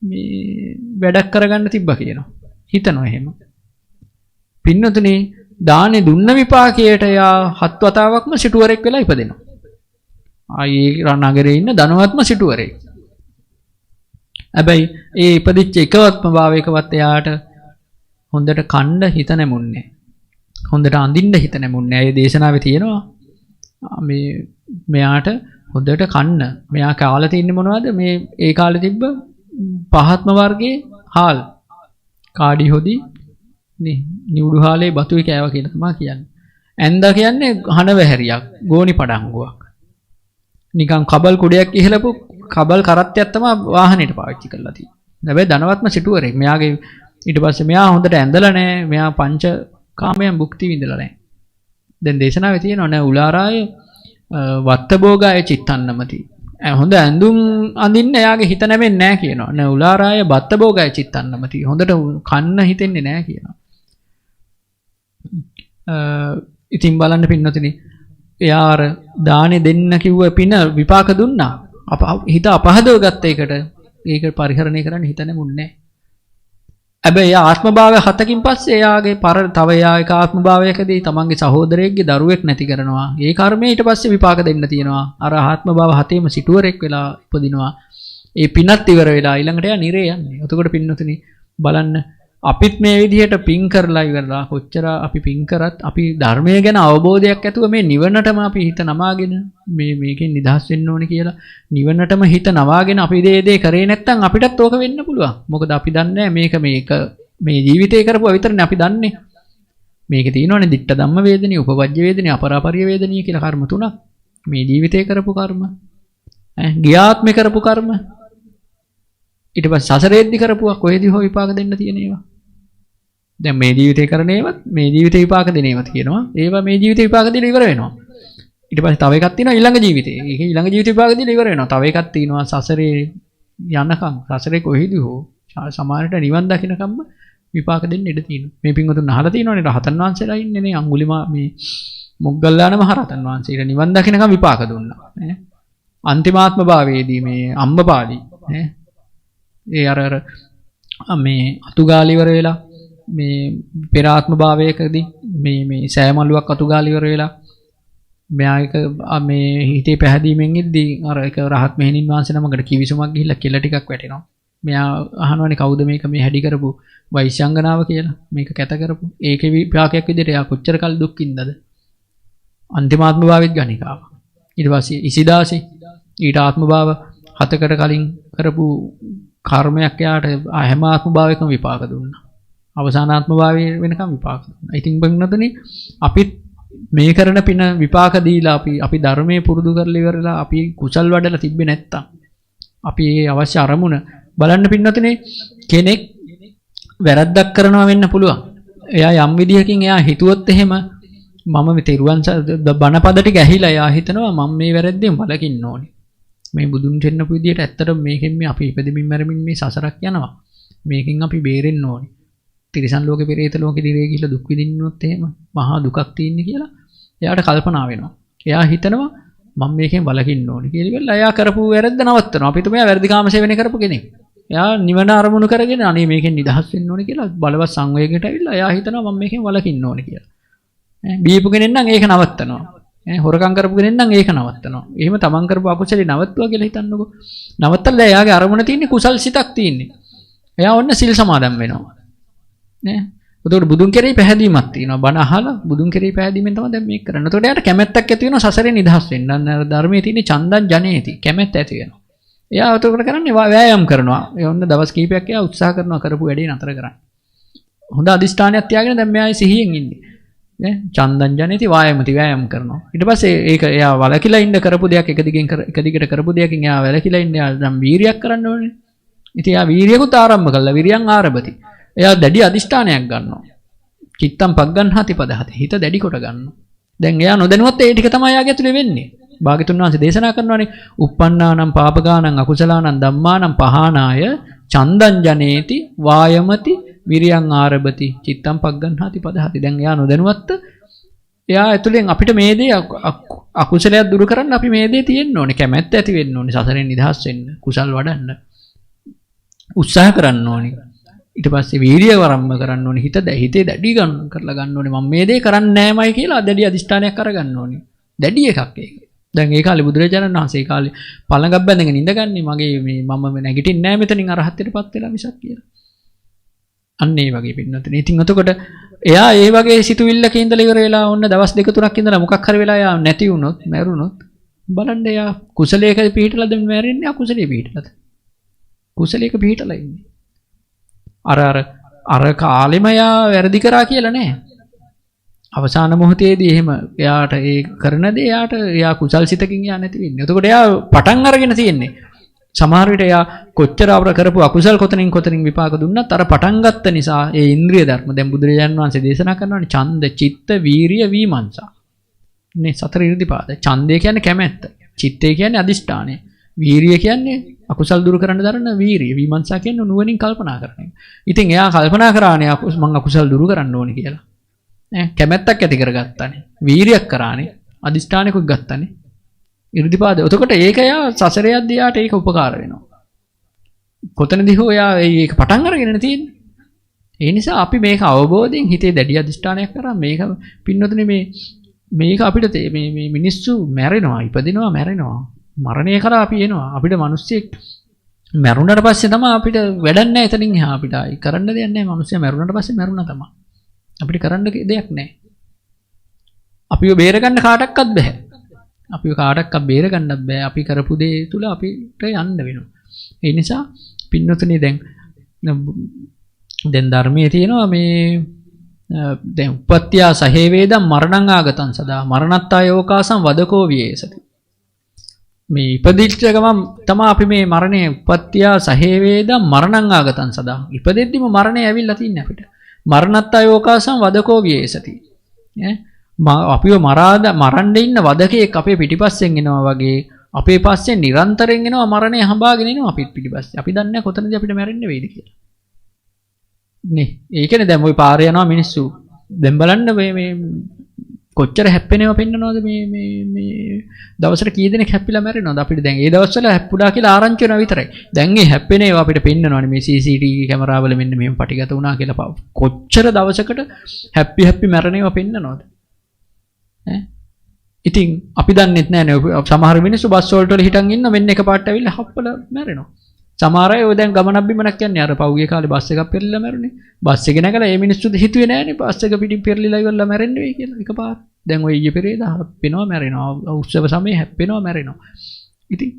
මේ වැඩක් කරගන්න තිබ්බා කියනවා. හිතනවා එහෙම. පින්නතුනේ දානෙ දුන්න විපාකයට යා 7 වතාවක්ම සිටුවරෙක් වෙලා ඉපදෙනවා. ආයේ නගරේ ඉන්න ධනවත්ම සිටුවරෙක්. හැබැයි ඒ ඉපදිච්ච එකවත්ම භාවයකවත් එයාට හොඳට කණ්ඩ හිත නැමුන්නේ. හොඳට අඳින්න හිත නැමුන්නේ. ඒ දේශනාවේ තියෙනවා මේ මෙයාට හොඳට කන්න. මෙයා කාලා තින්නේ මොනවද? මේ ඒ කාලේ තිබ්බ පහත්ම වර්ගයේ හාල්. කාඩි හොදි නිවුඩු හාලේ බතුයි කෑවා කියලා තමයි කියන්නේ. ඇන්දා කියන්නේ හනවැහැරියක්, ගෝනි පඩංගුවක්. නිකන් කබල් කුඩයක් ඉහලපු කබල් කරත්තයක් තමයි වාහනේට පාවිච්චි කරලා තියෙන්නේ. හැබැයි ධනවත්ම සිටුවරෙක්. මෙයාගේ ඊට පස්සේ මෙයා හොඳට ඇඳලා නැහැ. මෙයා පංච කාමයන් භුක්ති විඳලා නැහැ. දැන් දේශනාවේ තියෙනවා නේ උලාරාය වත්තභෝගාය චිත්තන්නමති. හොඳ ඇඳුම් අඳින්න එයාගේ හිත නැමෙන්නේ නැහැ කියනවා. නේ උලාරාය වත්තභෝගාය චිත්තන්නමති. හොඳට කන්න හිතෙන්නේ නැහැ කියනවා. ඉතින් බලන්න පින්නතුනි එයා අර දානේ දෙන්න කිව්ව පින විපාක දුන්නා. හිත අපහදව ගත්ත එකට ඒක පරිහරණය කරන්න හිත නැමුන්නේ නැහැ. හැබැයි එයා ආත්මභාවය 7කින් පස්සේ එයාගේ තව එයා එක ආත්මභාවයකදී තමන්ගේ සහෝදරයෙක්ගේ දරුවෙක් නැති කරනවා. ඒ කර්මය ඊට පස්සේ විපාක දෙන්න තියෙනවා. අර ආත්මභාව 7ෙම සිටුවරෙක් වෙලා උපදිනවා. ඒ පිනත් ඉවර වෙලා ඊළඟට එයා නිරේ යන්නේ. එතකොට පින්නතුනි බලන්න අපිත් මේ විදිහට පින් කරලා ඉවරලා කොච්චර අපි පින් කරත් අපි ධර්මය ගැන අවබෝධයක් ඇතුව මේ නිවනටම අපි හිත නමාගෙන මේකෙන් නිදහස් වෙන්න ඕනේ කියලා නිවනටම හිත නවාගෙන අපි දේ කරේ නැත්නම් අපිටත් ඕක වෙන්න පුළුවන්. මොකද අපි දන්නේ මේක මේ ජීවිතේ කරපුවා විතරනේ අපි දන්නේ. මේකේ තියෙනවනේ ditta ධම්ම වේදනීය, උපවජ්ජ වේදනීය, අපරාපරිය වේදනීය කියලා කර්ම තුනක්. මේ ජීවිතේ කරපු කර්ම. ගියාත්මේ කරපු කර්ම. ඊට පස්සේ සසරේද්දි කරපුවා කොහෙදි හෝ විපාක දෙන්න තියෙන ඒවා. දැන් මේ ජීවිතේ කරන ඒවත් මේ ජීවිතේ විපාක දෙන ඒවා තියෙනවා. ඒවා මේ ජීවිතේ විපාක දීලා ඉවර වෙනවා. ඊට පස්සේ තව එකක් තියෙනවා ඊළඟ ජීවිතේ. ඒක ඊළඟ ජීවිතේ විපාක දීලා ඉවර වෙනවා. තව එකක් තියෙනවා සසරේ යනකම් සසරේ කොහෙදි හෝ සමානට නිවන් දකින්නකම්ම විපාක දෙන්න ඉඩ තියෙනවා. මේ පින්වතුන් අහලා තියෙනවනේ රහතන් වහන්සේලා ඉන්නේ නේ අඟුලිමා මේ මොග්ගල්ලාන මහ රහතන් වහන්සේට නිවන් දකින්නකම් විපාක දුන්නා. නේ අන්තිමාත්ම භාවයේදී මේ අම්බපාලි නේ ඒ අර මේ අතුගාල ඉවර වෙලා මේ පෙර ආත්ම භාවයකදී මේ සෑමලුවක් අතුගාල ඉවර වෙලා මෙයා එක මේ හිතේ පැහැදීමෙන් ඉද්දී අර එක රහත් මෙහෙණින් වහන්සේ නමකට කිවිසුමක් ගිහිල්ලා කෙල ටිකක් වැටෙනවා. මෙයා අහනවනේ කවුද මේක මේ හැඩි කරපු වෛශ්‍යංගනාව කියලා. මේක කැත කරපු. ඒකේ විපාකයක් විදිහට එයා කොච්චර කල් දුක් විඳද? අන්තිමාත්ම භාවෙත් ගණිකාව. ඊට පස්සේ ඉසිදාසි ඊට ආත්ම භාව 7කට කලින් කරපු කර්මයක් යාට හැම ආත්ම භාවයකම විපාක දුන්නා. අවසානාත්ම භාවයේ වෙනකම් විපාක දුන්නා. ඉතින් බංනතුනි අපිත් මේ කරන පින විපාක දීලා අපි ධර්මයේ පුරුදු කරලා ඉවරලා අපි කුසල් වඩලා තිබ්බේ නැත්තම් අපි ඒ අවශ්‍ය අරමුණ බලන්න පින්නතුනේ කෙනෙක් වැරද්දක් කරනවා වෙන්න පුළුවන්. එයා යම් විදිහකින් එයා හිතුවොත් එහෙම මම මේ තෙරුවන් බණපද ටික ඇහිලා එයා හිතනවා මම මේ වැරද්දෙන් වළකින්න ඕනේ. මේ බුදුන් දෙන්නපු විදිහට ඇත්තටම මේකෙන් මේ අපි ඉපදෙමින් මැරෙමින් මේ සසරක් යනවා. මේකෙන් අපි බේරෙන්න ඕනේ. තිරිසන් ලෝකේ පෙරේත ලෝකේ දිරේ ගිහිල්ලා දුක් විඳින්නොත් එහෙම මහා දුකක් තියෙන්නේ කියලා එයාට කල්පනා වෙනවා. එයා හිතනවා මම මේකෙන් වළකින්න ඕනේ කියලා එයා කරපු වැරද්ද නවත්තනවා. අපි තුමයා වැරදි කාම සේවනය කරපු කෙනෙක්. එයා නිවන අරමුණු කරගෙන අනේ මේකෙන් නිදහස් වෙන්න ඕනේ කියලා බලවත් සංවේගයකට ඇවිල්ලා එයා හිතනවා මම මේකෙන් වළකින්න ඕනේ කියලා. බීපු කෙනෙක් නම් ඒක නවත්තනවා. හොරකම් කරපු කෙනෙක් නම් ඒක නවත්තනවා. එහෙම තමන් කරපු අකුසලේ නවත්තුවා කියලා හිතන්නකෝ. නවත්තලා එයාගේ අරමුණ තියෙන්නේ කුසල් සිතක් තියෙන්නේ. එයා ඔන්න සිල් සමාදන් වෙනවා. නේ? එතකොට බුදුන් කෙරෙහි පැහැදීමක් තියෙනවා. බණ අහලා බුදුන් කෙරෙහි පැහැදීමෙන් තමයි දැන් මේක කරන්නේ. එතකොට එයාට කැමැත්තක් ඇති වෙනවා සසරේ නිදහස් වෙන්න. අන්න ධර්මයේ තියෙන චන්දන් ජනේති කැමැත්ත ඇති වෙනවා. එයා එතකොට කරන්නේ වෑයම් කරනවා. ඒ ඔන්න දවස් කීපයක් එයා උත්සාහ කරනවා කරපු වැඩේ නතර කරන්න. හොඳ අදිෂ්ඨානයක් තියාගෙන දැන් මෙයා සිහියෙන් ඉන්නේ. නේ චන්දං ජනේති වායමති වෑයම් කරනවා. ඊට පස්සේ ඒක එයා වලකිලා ඉන්න කරපු දෙයක් එක දිගට කරපු දෙයකින් එයා වලකිලා ඉන්නේ. එයා නම් වීරියක් කරන්න ඕනේ. ඉතින් එයා වීරියකුත් ආරම්භ කළා. විරියං ආරභති. එයා දැඩි අදිෂ්ඨානයක් ගන්නවා. චිත්තම් පග්ගන්හාති පදහති. හිත දැඩි කොට ගන්නවා. දැන් එයා නොදැනුවත් ඒ ටික තමයි යාගේ ඇතුලේ වෙන්නේ. භාග්‍යතුන් වහන්සේ දේශනා කරනවානේ uppannānaṁ pāpagānaṁ akusalaanaṁ dhammānaṁ pahānāya චන්දං ජනේති වායමති විරියං ආරභති චිත්තම් පග්ගන්හාති පදහති. දැන් එයා නොදැනුවත් එයා ඇතුලෙන් අපිට මේ දේ අකුසලයක් දුරු කරන්න අපි මේ දේ තියෙන්න ඕනේ. කැමැත්ත ඇති වෙන්න ඕනේ. සසරෙන් නිදහස් වෙන්න, කුසල් වඩන්න උත්සාහ කරන්න ඕනේ. ඊට පස්සේ වීරිය වරම්ම කරන්න ඕනේ. හිතේ දැඩි කරලා ගන්න ඕනේ. මම මේ දේ කරන්නේ නෑමයි කියලා දැඩි අදිෂ්ඨානයක් අරගන්න ඕනේ. දැඩි එකක් ඒක. දැන් ඒ කාලේ බුදුරජාණන් වහන්සේ ඒ කාලේ පළඟක් බැඳගෙන ඉඳගන්නේ මගේ මේ මම නැගිටින්නේ නෑ මෙතනින් අරහත්ත්වයටපත් වෙලා මිසක් කියලා. අන්න ඒ වගේ පින්නතුනේ. ඉතින් එතකොට එයා ඒ වගේ සිතුවිල්ලක ඉඳලා ඉවර වෙලා ඔන්න දවස් දෙක තුනක් ඉඳලා මොකක් හරි වෙලා යා නැති වුණොත්, මැරුණොත් බලන්න එයා කුසලයක පිහිටලාද මැරෙන්නේ අකුසලයේ පිහිටලාද? කුසලයක පිහිටලා ඉන්නේ. අර කාලෙම යා වැරදි කරා කියලා නෑ. අවසාන මොහොතේදී එහෙම එයාට ඒ කරන දේ එයා කුසල් සිතකින් යා නැති වෙන්නේ. එතකොට එයා පටන් අරගෙන තියෙන්නේ. සමහර විට එයා කොච්චර අවර කරපු අකුසල් කොතනින් විපාක දුන්නත් අර පටන් ගත්ත නිසා ඒ ඉන්ද්‍රිය ධර්ම දැන් බුදුරජාණන් වහන්සේ දේශනා කරනවානේ ඡන්ද, චිත්ත, වීරිය, විමර්ශා. මේ සතර ඉර්ධිපාද. ඡන්දය කියන්නේ කැමැත්ත. චිත්තය කියන්නේ අදිෂ්ඨානය. වීරිය කියන්නේ අකුසල් දුරු කරන්න දරන වීරිය. විමර්ශා කියන්නේ නුවණින් කල්පනා කරන එක. ඉතින් එයා කල්පනා කරානේ මං අකුසල් දුරු කරන්න ඕනේ කියලා. කැමැත්තක් ඇති කරගත්තානේ. වීරියක් කරානේ. අදිෂ්ඨානයකුත් ගත්තානේ. ඉර්ධිපාද. එතකොට ඒක යා සසර යද්දී යාට ඒක උපකාර වෙනවා. කොතනදී හෝ යා ඒක පටන් අරගෙන තියෙන්නේ. ඒ නිසා අපි මේක අවබෝධයෙන් හිතේ දැඩි අදිෂ්ඨානයක් කරා මේක පින්නතුනේ මේක අපිට මේ මිනිස්සු මැරෙනවා, ඉපදිනවා, මැරෙනවා. මරණය කරා අපි එනවා. අපිට මිනිස්සෙක් මැරුණාට පස්සේ තමයි අපිට වැඩක් නැහැ එතනින් එහා අපිට ආයි කරන්න දෙයක් නැහැ. මිනිස්සයා මැරුණාට පස්සේ මැරුණා තමයි. අපිට කරන්න දෙයක් නැහැ. අපිව බේරගන්න කාටවත් බෑ. අපිව කාටවත් බේරගන්නත් බෑ. අපි කරපු දේ තුල අපිට යන්න වෙනවා. ඒ නිසා පින්නතුනේ දැන් ධර්මයේ තියෙනවා මේ දැන් උපත්ත්‍යා සහේ වේදම් මරණං ආගතං සදා මරණත්තායෝකාසං වදකෝ වියේසති. මේ ඉපදිච්ච ගමන් තමයි අපි මේ මරණය උපත්ත්‍යා සහේ වේදම් මරණං ආගතං සදා ඉපදෙද්දිම මරණය ඇවිල්ලා තින්නේ අපිට. මරණත්තායෝකාසං වදකෝ වියේසති. අපිව මරන්න ඉන්න වදකෙක් අපේ පිටිපස්සෙන් එනවා වගේ අපේ පස්සෙන් නිරන්තරයෙන් එනවා මරණය හඹාගෙන එනවා අපිත් පිටිපස්සේ. අපි දන්නේ නැහැ කොතනදී අපිට මැරෙන්න වෙයිද කියලා. නේ ඒකනේ දැන් ওই පාරේ යනවා මිනිස්සු. දැන් බලන්න මේ කොච්චර හැප්පෙනව පෙන්නනවද මේ දවසට කී දෙනෙක් හැප්පිලා මැරෙනවද අපිට දැන් ඒ දවස්වල හැප්පුඩා කියලා ආරංචි වෙනවා විතරයි. දැන් මේ හැප්පෙන ඒවා අපිට පෙන්නනවනේ මේ CCTV කැමරාවල මෙන්න මෙහෙම පටිගත වුණා කියලා කොච්චර දවසකට හැප්පි මැරෙනව පෙන්නනවද? ඉතින් අපි දන්නෙත් නෑනේ සමහර මිනිස්සු බස් වලට හිටන් ඉන්න මෙන්න එකපාරට ඇවිල්ලා හප්පලා මැරෙනවා. සමහර අය ඔය දැන් ගමනක් බිමනක් යන්නේ අර පහුගිය කාලේ බස් එකක් පෙරලිලා මැරුණේ. බස් එකේ නැගලා මේ මිනිස්සුද හිතුවේ නෑනේ බස් එක පිටින් පෙරලිලා ඉවරලා මැරෙන්න වෙයි කියලා එකපාර. දැන් ඔය ඊයේ පෙරේදා හැප්පෙනවා මැරෙනවා. උත්සව සමයේ හැප්පෙනවා මැරෙනවා. ඉතින්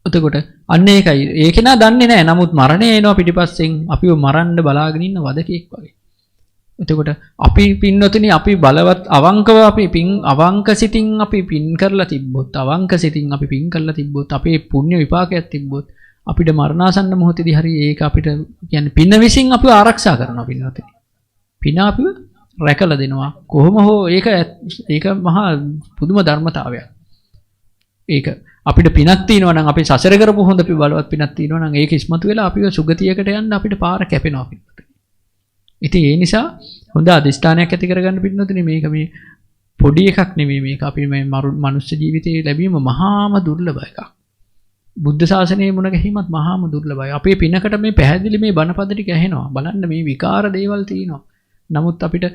එතකොට අන්න ඒකයි. ඒක නා දන්නේ නෑ. නමුත් මරණය එනවා පිටිපස්සෙන් අපිව මරන්න බලාගෙන ඉන්න වදකෙක් වගේ. එතකොට අපි පින්නතුනි අපි බලවත් අවංකව අපි අවංක සිතින් අපි පින් කරලා තිබ්බොත් අවංක සිතින් අපි පින් කරලා තිබ්බොත් අපේ පුණ්‍ය විපාකයක් තිබ්බොත් අපිට මරණාසන්න මොහොතේදී හරි ඒක අපිට කියන්නේ පින විසින් අපිව ආරක්ෂා කරනවා පින්නතුනි. පින අපිව රැකලා දෙනවා. කොහොම හෝ ඒක මහා පුදුම ධර්මතාවයක්. ඒක අපිට පිනක් තියෙනවා නම් අපි සසර කරපු හොඳ බලවත් පිනක් තියෙනවා නම් ඒක ඉස්මතු වෙලා අපිව සුගතියකට යන්න අපිට පාර කැපෙනවා පින්නතුනි. ඉතින් ඒ නිසා හොඳ අධිෂ්ඨානයක් ඇති කරගන්න පින්නතුනේ මේක මේ පොඩි එකක් නෙමෙයි මේක අපි මේ මනුෂ්‍ය ජීවිතයේ ලැබීම මහාම දුර්ලභ එකක්. බුද්ධ ශාසනයේ මුණ ගැහිමත් මහාම දුර්ලභයි. අපේ පිනකට මේ පැහැදිලි මේ බණපද ටික ඇහෙනවා. බලන්න මේ විකාර දේවල් තියෙනවා. නමුත් අපිට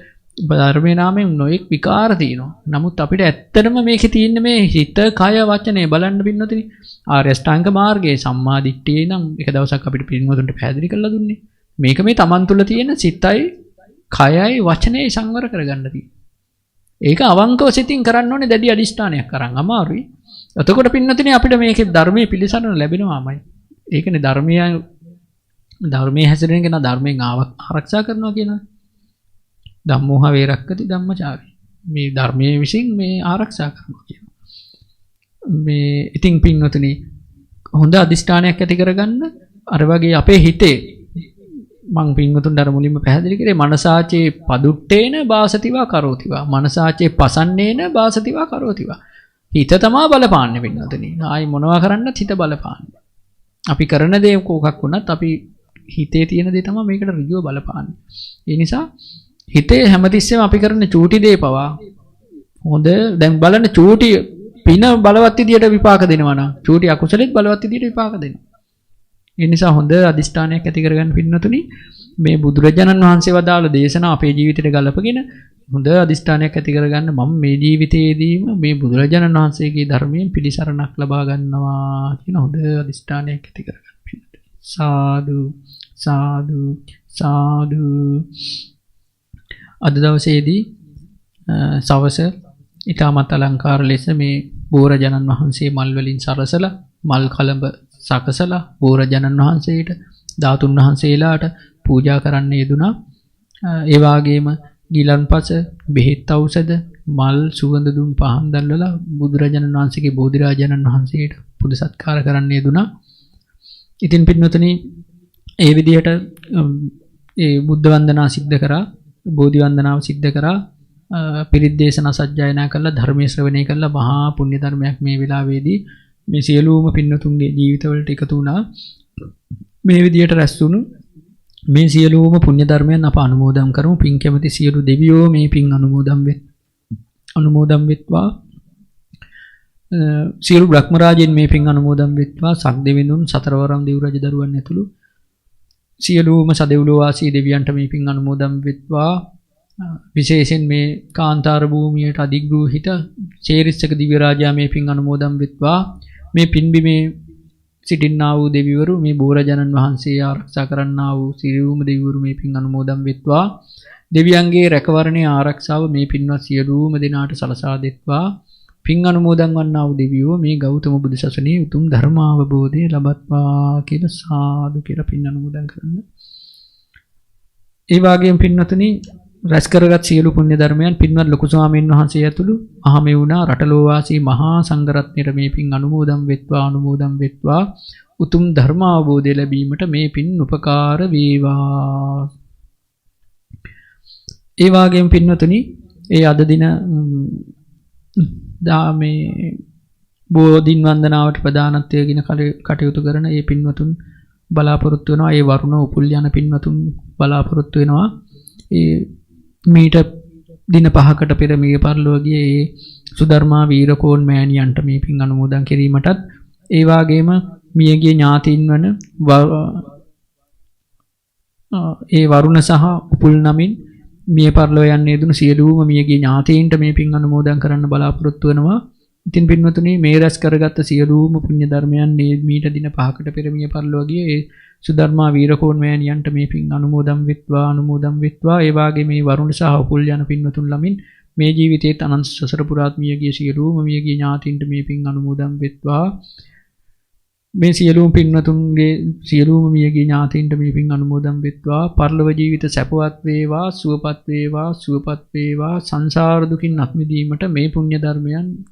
ධර්මයේ නාමයෙන් නොඑක් විකාර තියෙනවා. නමුත් අපිට ඇත්තටම මේකේ තියෙන මේ හිත, කය, වචනේ බලන්න පින්නතුනේ. ආර්ය අෂ්ටාංග මාර්ගයේ සම්මා දිට්ඨිය නම් එක දවසක් අපිට පින්වතුන්ට පැහැදිලි කරලා දුන්නේ. මේක මේ Taman තුල තියෙන සිතයි, කයයි, වචනයයි සංවර කරගන්න තියෙන්නේ. ඒක අවංකව සිතින් කරන්න ඕනේ දැඩි අදිෂ්ඨානයක් කරන් අමාරුයි. එතකොට පින්නතුනේ අපිට මේකේ ධර්මයේ පිළිසරණ ලැබෙනවාමයි. ඒකනේ ධර්මය ධර්මයේ හැසිරෙන කෙනා ධර්මයෙන් ආරක්ෂා කරනවා කියනවා. ධම්මෝහ වේරක්කති ධම්මචාරී. මේ ධර්මයේ විසින් මේ ආරක්ෂා කරනවා කියනවා. මේ ඉතින් පින්වතුනි හොඳ අදිෂ්ඨානයක් ඇති කරගන්න අර වගේ අපේ හිතේ මං පින්වතුන් අර මුලින්ම පැහැදිලි කරේ මනසාචේ පදුට්ටේන වාසතිවා කරෝතිවා මනසාචේ පසන්නේන වාසතිවා කරෝතිවා හිත තමා බලපාන්නේ පින්වතුනි ආයි මොනවා කරන්නත් හිත බලපාන්නේ අපි කරන දේ කොකක් වුණත් අපි හිතේ තියෙන දේ තමයි මේකට ඍජුව බලපාන්නේ ඒ නිසා හිතේ හැමතිස්සෙම අපි කරන චූටි දේ පවා හොඳ දැන් බලන්න චූටි පින බලවත් විදියට විපාක දෙනවා නම් චූටි අකුසලෙත් බලවත් විදියට විපාක දෙනවා ඒ නිසා හොඳ අදිෂ්ඨානයක් ඇති කරගන්න පින්නතුනි මේ බුදුරජාණන් වහන්සේ වදාළ දේශනා අපේ ජීවිතයට ගලපගෙන හොඳ අදිෂ්ඨානයක් ඇති කරගන්න මම මේ ජීවිතයේදීම මේ බුදුරජාණන් වහන්සේගේ ධර්මයෙන් පිළිසරණක් ලබා ගන්නවා කියන හොඳ අදිෂ්ඨානයක් ඇති කරගන්න පින්නතුනි සාදු සාදු සාදු අද දවසේදී සවස ඊටමත් අලංකාර ලෙස මේ බෝරජාණන් වහන්සේ මල් වලින් සරසලා මල් කලඹ සකසලා බෝරජාණන් වහන්සේට ධාතුන් වහන්සේලාට පූජා කරන්න යෙදුනා. ඒ වගේම ගිලන්පස බෙහෙත් ඖෂධ මල් සුවඳ දුම් පහන් දැල්වලා බුදුරජාණන් වහන්සේගේ බෝධිරාජාණන් වහන්සේට පුද සත්කාර කරන්න යෙදුනා. ඉතින් පින්වතුනි ඒ විදිහට ඒ බුද්ධ වන්දනා සිද්ධ කරා බෝධි වන්දනාව සිද්ධ කරා පිරිත් දේශනා සජ්ජායනා කළා ධර්මයේ ශ්‍රවණය කළා මහා පුණ්‍ය ධර්මයක් මේ වෙලාවේදී මේ සියලුම පින්නතුන්ගේ ජීවිතවලට එකතු වුණා මේ විදියට රැස් වුණු මේ සියලුම පුණ්‍ය ධර්මයන් අප අනුමෝදන් කරමු පින් කැමති සියලු දෙවියෝ මේ පින් අනුමෝදන් වෙත්වා සියලු බ්‍රහ්ම රාජයන් මේ පින් අනුමෝදන් වෙත්වා සක් දෙවිඳුන් සතරවරම් දෙව් රජ දරුවන් ඇතුළු සියලුම සදෙව්ලෝ වාසී දෙවියන්ට මේ පින් අනුමෝදන් වෙත්වා විශේෂයෙන් මේ කාන්තාර භූමියට අධිග්‍රහිත චේරිස්සක දිව්‍ය රාජයා මේ පින් අනුමෝදන් වෙත්වා මේ පින්බිමේ සිටින්නා වූ දෙවිවරු මේ බෝරජාණන් වහන්සේ ආරක්ෂා කරන්නා වූ සියලුම දෙවිවරු මේ පින් අනුමෝදන් වෙත්වා දෙවියන්ගේ රැකවරණයේ ආරක්ෂාව මේ පින්වත් සියලුම දෙනාට සලසා දෙත්වා පින් අනුමෝදන් වන්නා වූ දෙවියෝ මේ ගෞතම බුදු සසුනේ උතුම් ධර්ම අවබෝධය ලබත්වා කියලා සාදු කියලා පින් අනුමෝදන් කරන්න. ඒ වගේම පින්වතුනි රැස් කරගත් සියලු පුණ්‍ය ධර්මයන් පින්වත් ලොකු ස්වාමීන් වහන්සේ ඇතුළු මහමෙවුනා රටලෝ වාසී මහා සංඝරත්නයට මේ පින් අනුමෝදන් වෙත්වා උතුම් ධර්ම අවබෝධය ලැබීමට මේ පින් උපකාර වේවා. ඒ වගේම පින්වතුනි ඒ අද දින මේ බෝධින් වන්දනාවට ප්‍රදානත්වයෙන් කටයුතු කරන ඒ පින්වතුන් බලාපොරොත්තු වෙනවා ඒ වරුණ උපුල් යන පින්වතුන් බලාපොරොත්තු වෙනවා ඒ මීට දින 5කට පෙර මිය පරලොව ගියේ ඒ සුධර්මා වීරකෝන් මෑණියන්ට මේ පින් අනුමෝදන් කිරීමටත් ඒ වගේම මියගිය ඥාතීන් වන ඒ වරුණ සහ උපුල් නමින් මිය පරලොව යන්නේ දුණු සියලුම මියගිය ඥාතීන්ට මේ පින් අනුමෝදන් කරන්න බලාපොරොත්තු වෙනවා. ඉතින් පින්වතුනි මේ රැස් කරගත්ත සියලුම පුණ්‍ය ධර්මයන් මීට දින 5කට පෙර මිය පරලොව ගියේ ඒ සුධර්මා වීරකෝන් මෑණියන්ට මේ පින් අනුමෝදන් වෙත්වා ඒ වාගේ මේ වරුණ සහ උපුල් යන පින්වතුන් ළමින් මේ ජීවිතයේ අනන්ත සසර පුරාත් මියගිය සියලුම මියගිය ඥාතීන්ට මේ පින් අනුමෝදන් වෙත්වා මේ සියලුම පින්වතුන්ගේ සියලුම මියගිය ඥාතීන්ට මේ පින් අනුමෝදන් වෙත්වා පරලොව ජීවිත සැපවත් වේවා සුවපත් වේවා සංසාර දුකින් අත් මිදීමට මේ පුණ්‍ය ධර්මයන්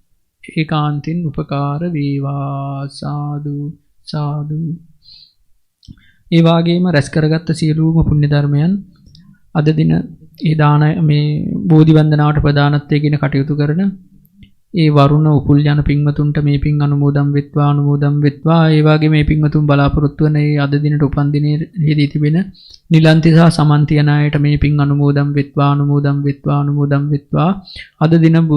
ඒකාන්තින් උපකාර වේවා සාදු සාදු. ඒ වගේම රැස් කරගත්ත සියලුම පුණ්‍ය ධර්මයන් අද දින ඒ දාන මේ බෝධි වන්දනාවට ප්‍රදානත්වයෙන් කටයුතු කරන ඒ වරුණ උපුල් යන පින්වතුන්ට මේ පින් අනුමෝදන් වෙත්වා ඒ වගේ මේ පින්වතුන් බලාපොරොත්තු වන ඒ අද දිනට උපන් දිනයේදී තිබෙන නිලන්ති සහ සමන්ති යන අයට මේ පින් අනුමෝදන් වෙත්වා අද දින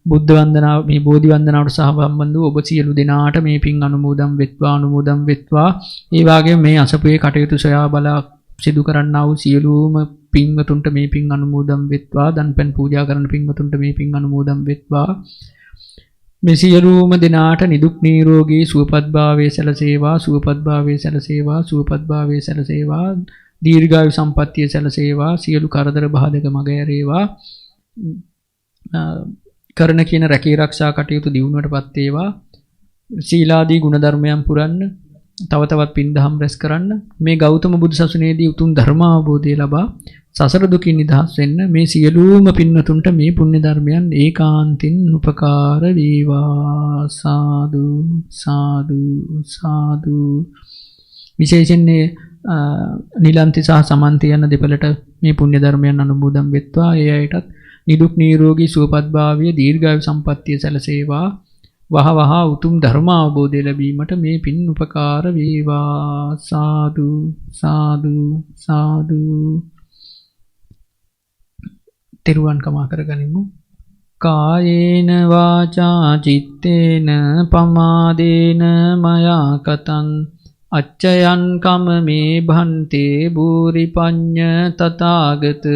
බුද්ධ වන්දනාව මේ බෝධි වන්දනාවට සහභාගී ඔබ සියලු දෙනාට මේ පින් අනුමෝදන් වෙත්වා ඒ වගේම මේ අසපුවේ කටයුතු සොයා බලා සිදු කරන්නා වූ සියලුම පින්වතුන්ට මේ පින් අනුමෝදන් වෙත්වා දන්පැන් පූජා කරන පින්වතුන්ට මේ පින් අනුමෝදන් වෙත්වා මේ සියලුම දෙනාට නිදුක් නිරෝගී සුවපත් භාවයේ සැලසේවා දීර්ඝායු සම්පන්නිය සැලසේවා සියලු කරදර බාධක මග ඇරේවා කරන කියන රැකී ආරක්ෂා කටයුතු දියුණුවටපත් වේවා සීලාදී ගුණ ධර්මයන් පුරන්න තව තවත් පින් දහම් රැස් කරන්න මේ ගෞතම බුදු සසුනේදී උතුම් ධර්මාවබෝධය ලබා සසර දුකින් නිදහස් වෙන්න මේ සියලුම පින්නතුන්ට මේ පුණ්‍ය ධර්මයන් ඒකාන්තින් උපකාර වේවා. සාදු සාදු සාදු. විශේෂයෙන් නිලන්ති සහ සමන්ති යන දෙපළට මේ පුණ්‍ය ධර්මයන් අනුමෝදන් වෙත්වා. ඒ අයටත් නිදුක් නිරෝගී සුවපත් භාවය දීර්ඝායු සම්පන්නිය සැලසේවා. වහ වහ උතුම් ධර්ම අවබෝධය ලැබීමට මේ පින් උපකාර වේවා. සාදු සාදු සාදු. තෙරුවන් කමා කරගනිමු. කායේන වාචා චිත්තේන පමාදේන මයා කතං අච්චයන් කම මේ භන්තේ භූරි පඤ්ඤ තථාගත.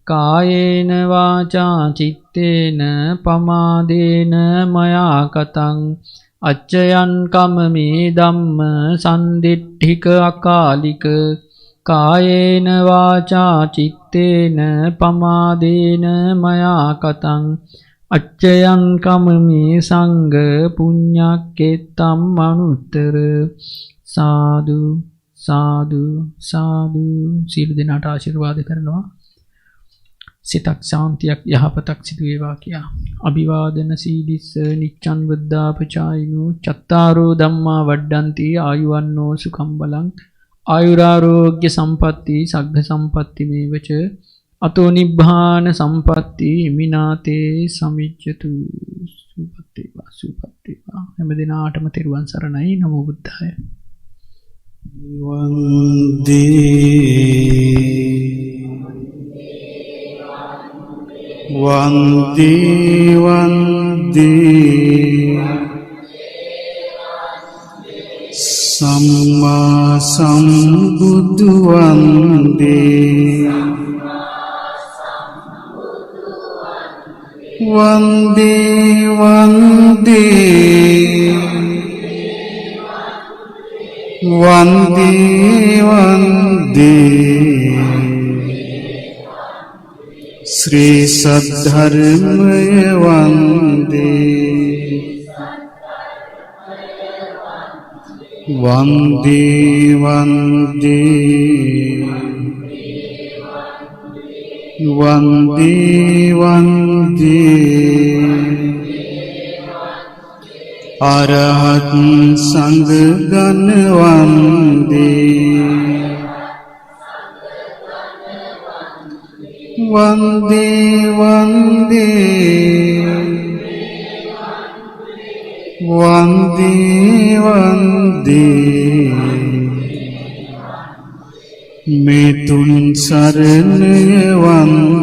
කායේන වාචා චිත්තේන පමාදේන මයා කතං අච්චයන් කම මේ ධම්ම සන්දිට්ඨික අකාලික. කායේන වාචා චිත්තේන පමාදේන මයා කතං අච්චයන් කම මේ සංඝ පුඤ්ඤක්කෙත්තම් අනුත්තර. සාදු සාදු සාදු. සියලු දෙනාට ආශිර්වාද කරනවා. සිතක් ශාන්තියක් යහපතක් සිදු වේවා කියා. අභිවාදන සීලිස්ස නිච්ඡන් වද්දාපචායිනෝ චත්තාරෝ ධම්මා වඩ්ඩಂತಿ ආයුවන්නෝ සුඛම් බලං ආයුරාෝග්‍ය සම්පatti සග්ග සම්පatti මේවච අතෝ නිබ්බාන සම්පatti මිනාතේ සමිච්ඡතු. සුපත් වේවා සුපත් වේවා. හැම දිනාටම තෙරුවන් සරණයි. නමෝ බුද්ධාය. වන්දේ වන්දේ සම්මා සම්බුදු වන්දේ වන්දේ වන්දේ වන්දේ වන්දේ श्री सद्धर्मय वंदे वंदे वंदे वंदे वंदे अरहत संग गण वंदे वंदे वंदे वंदे वंदे मैं तुम शरण वंदे।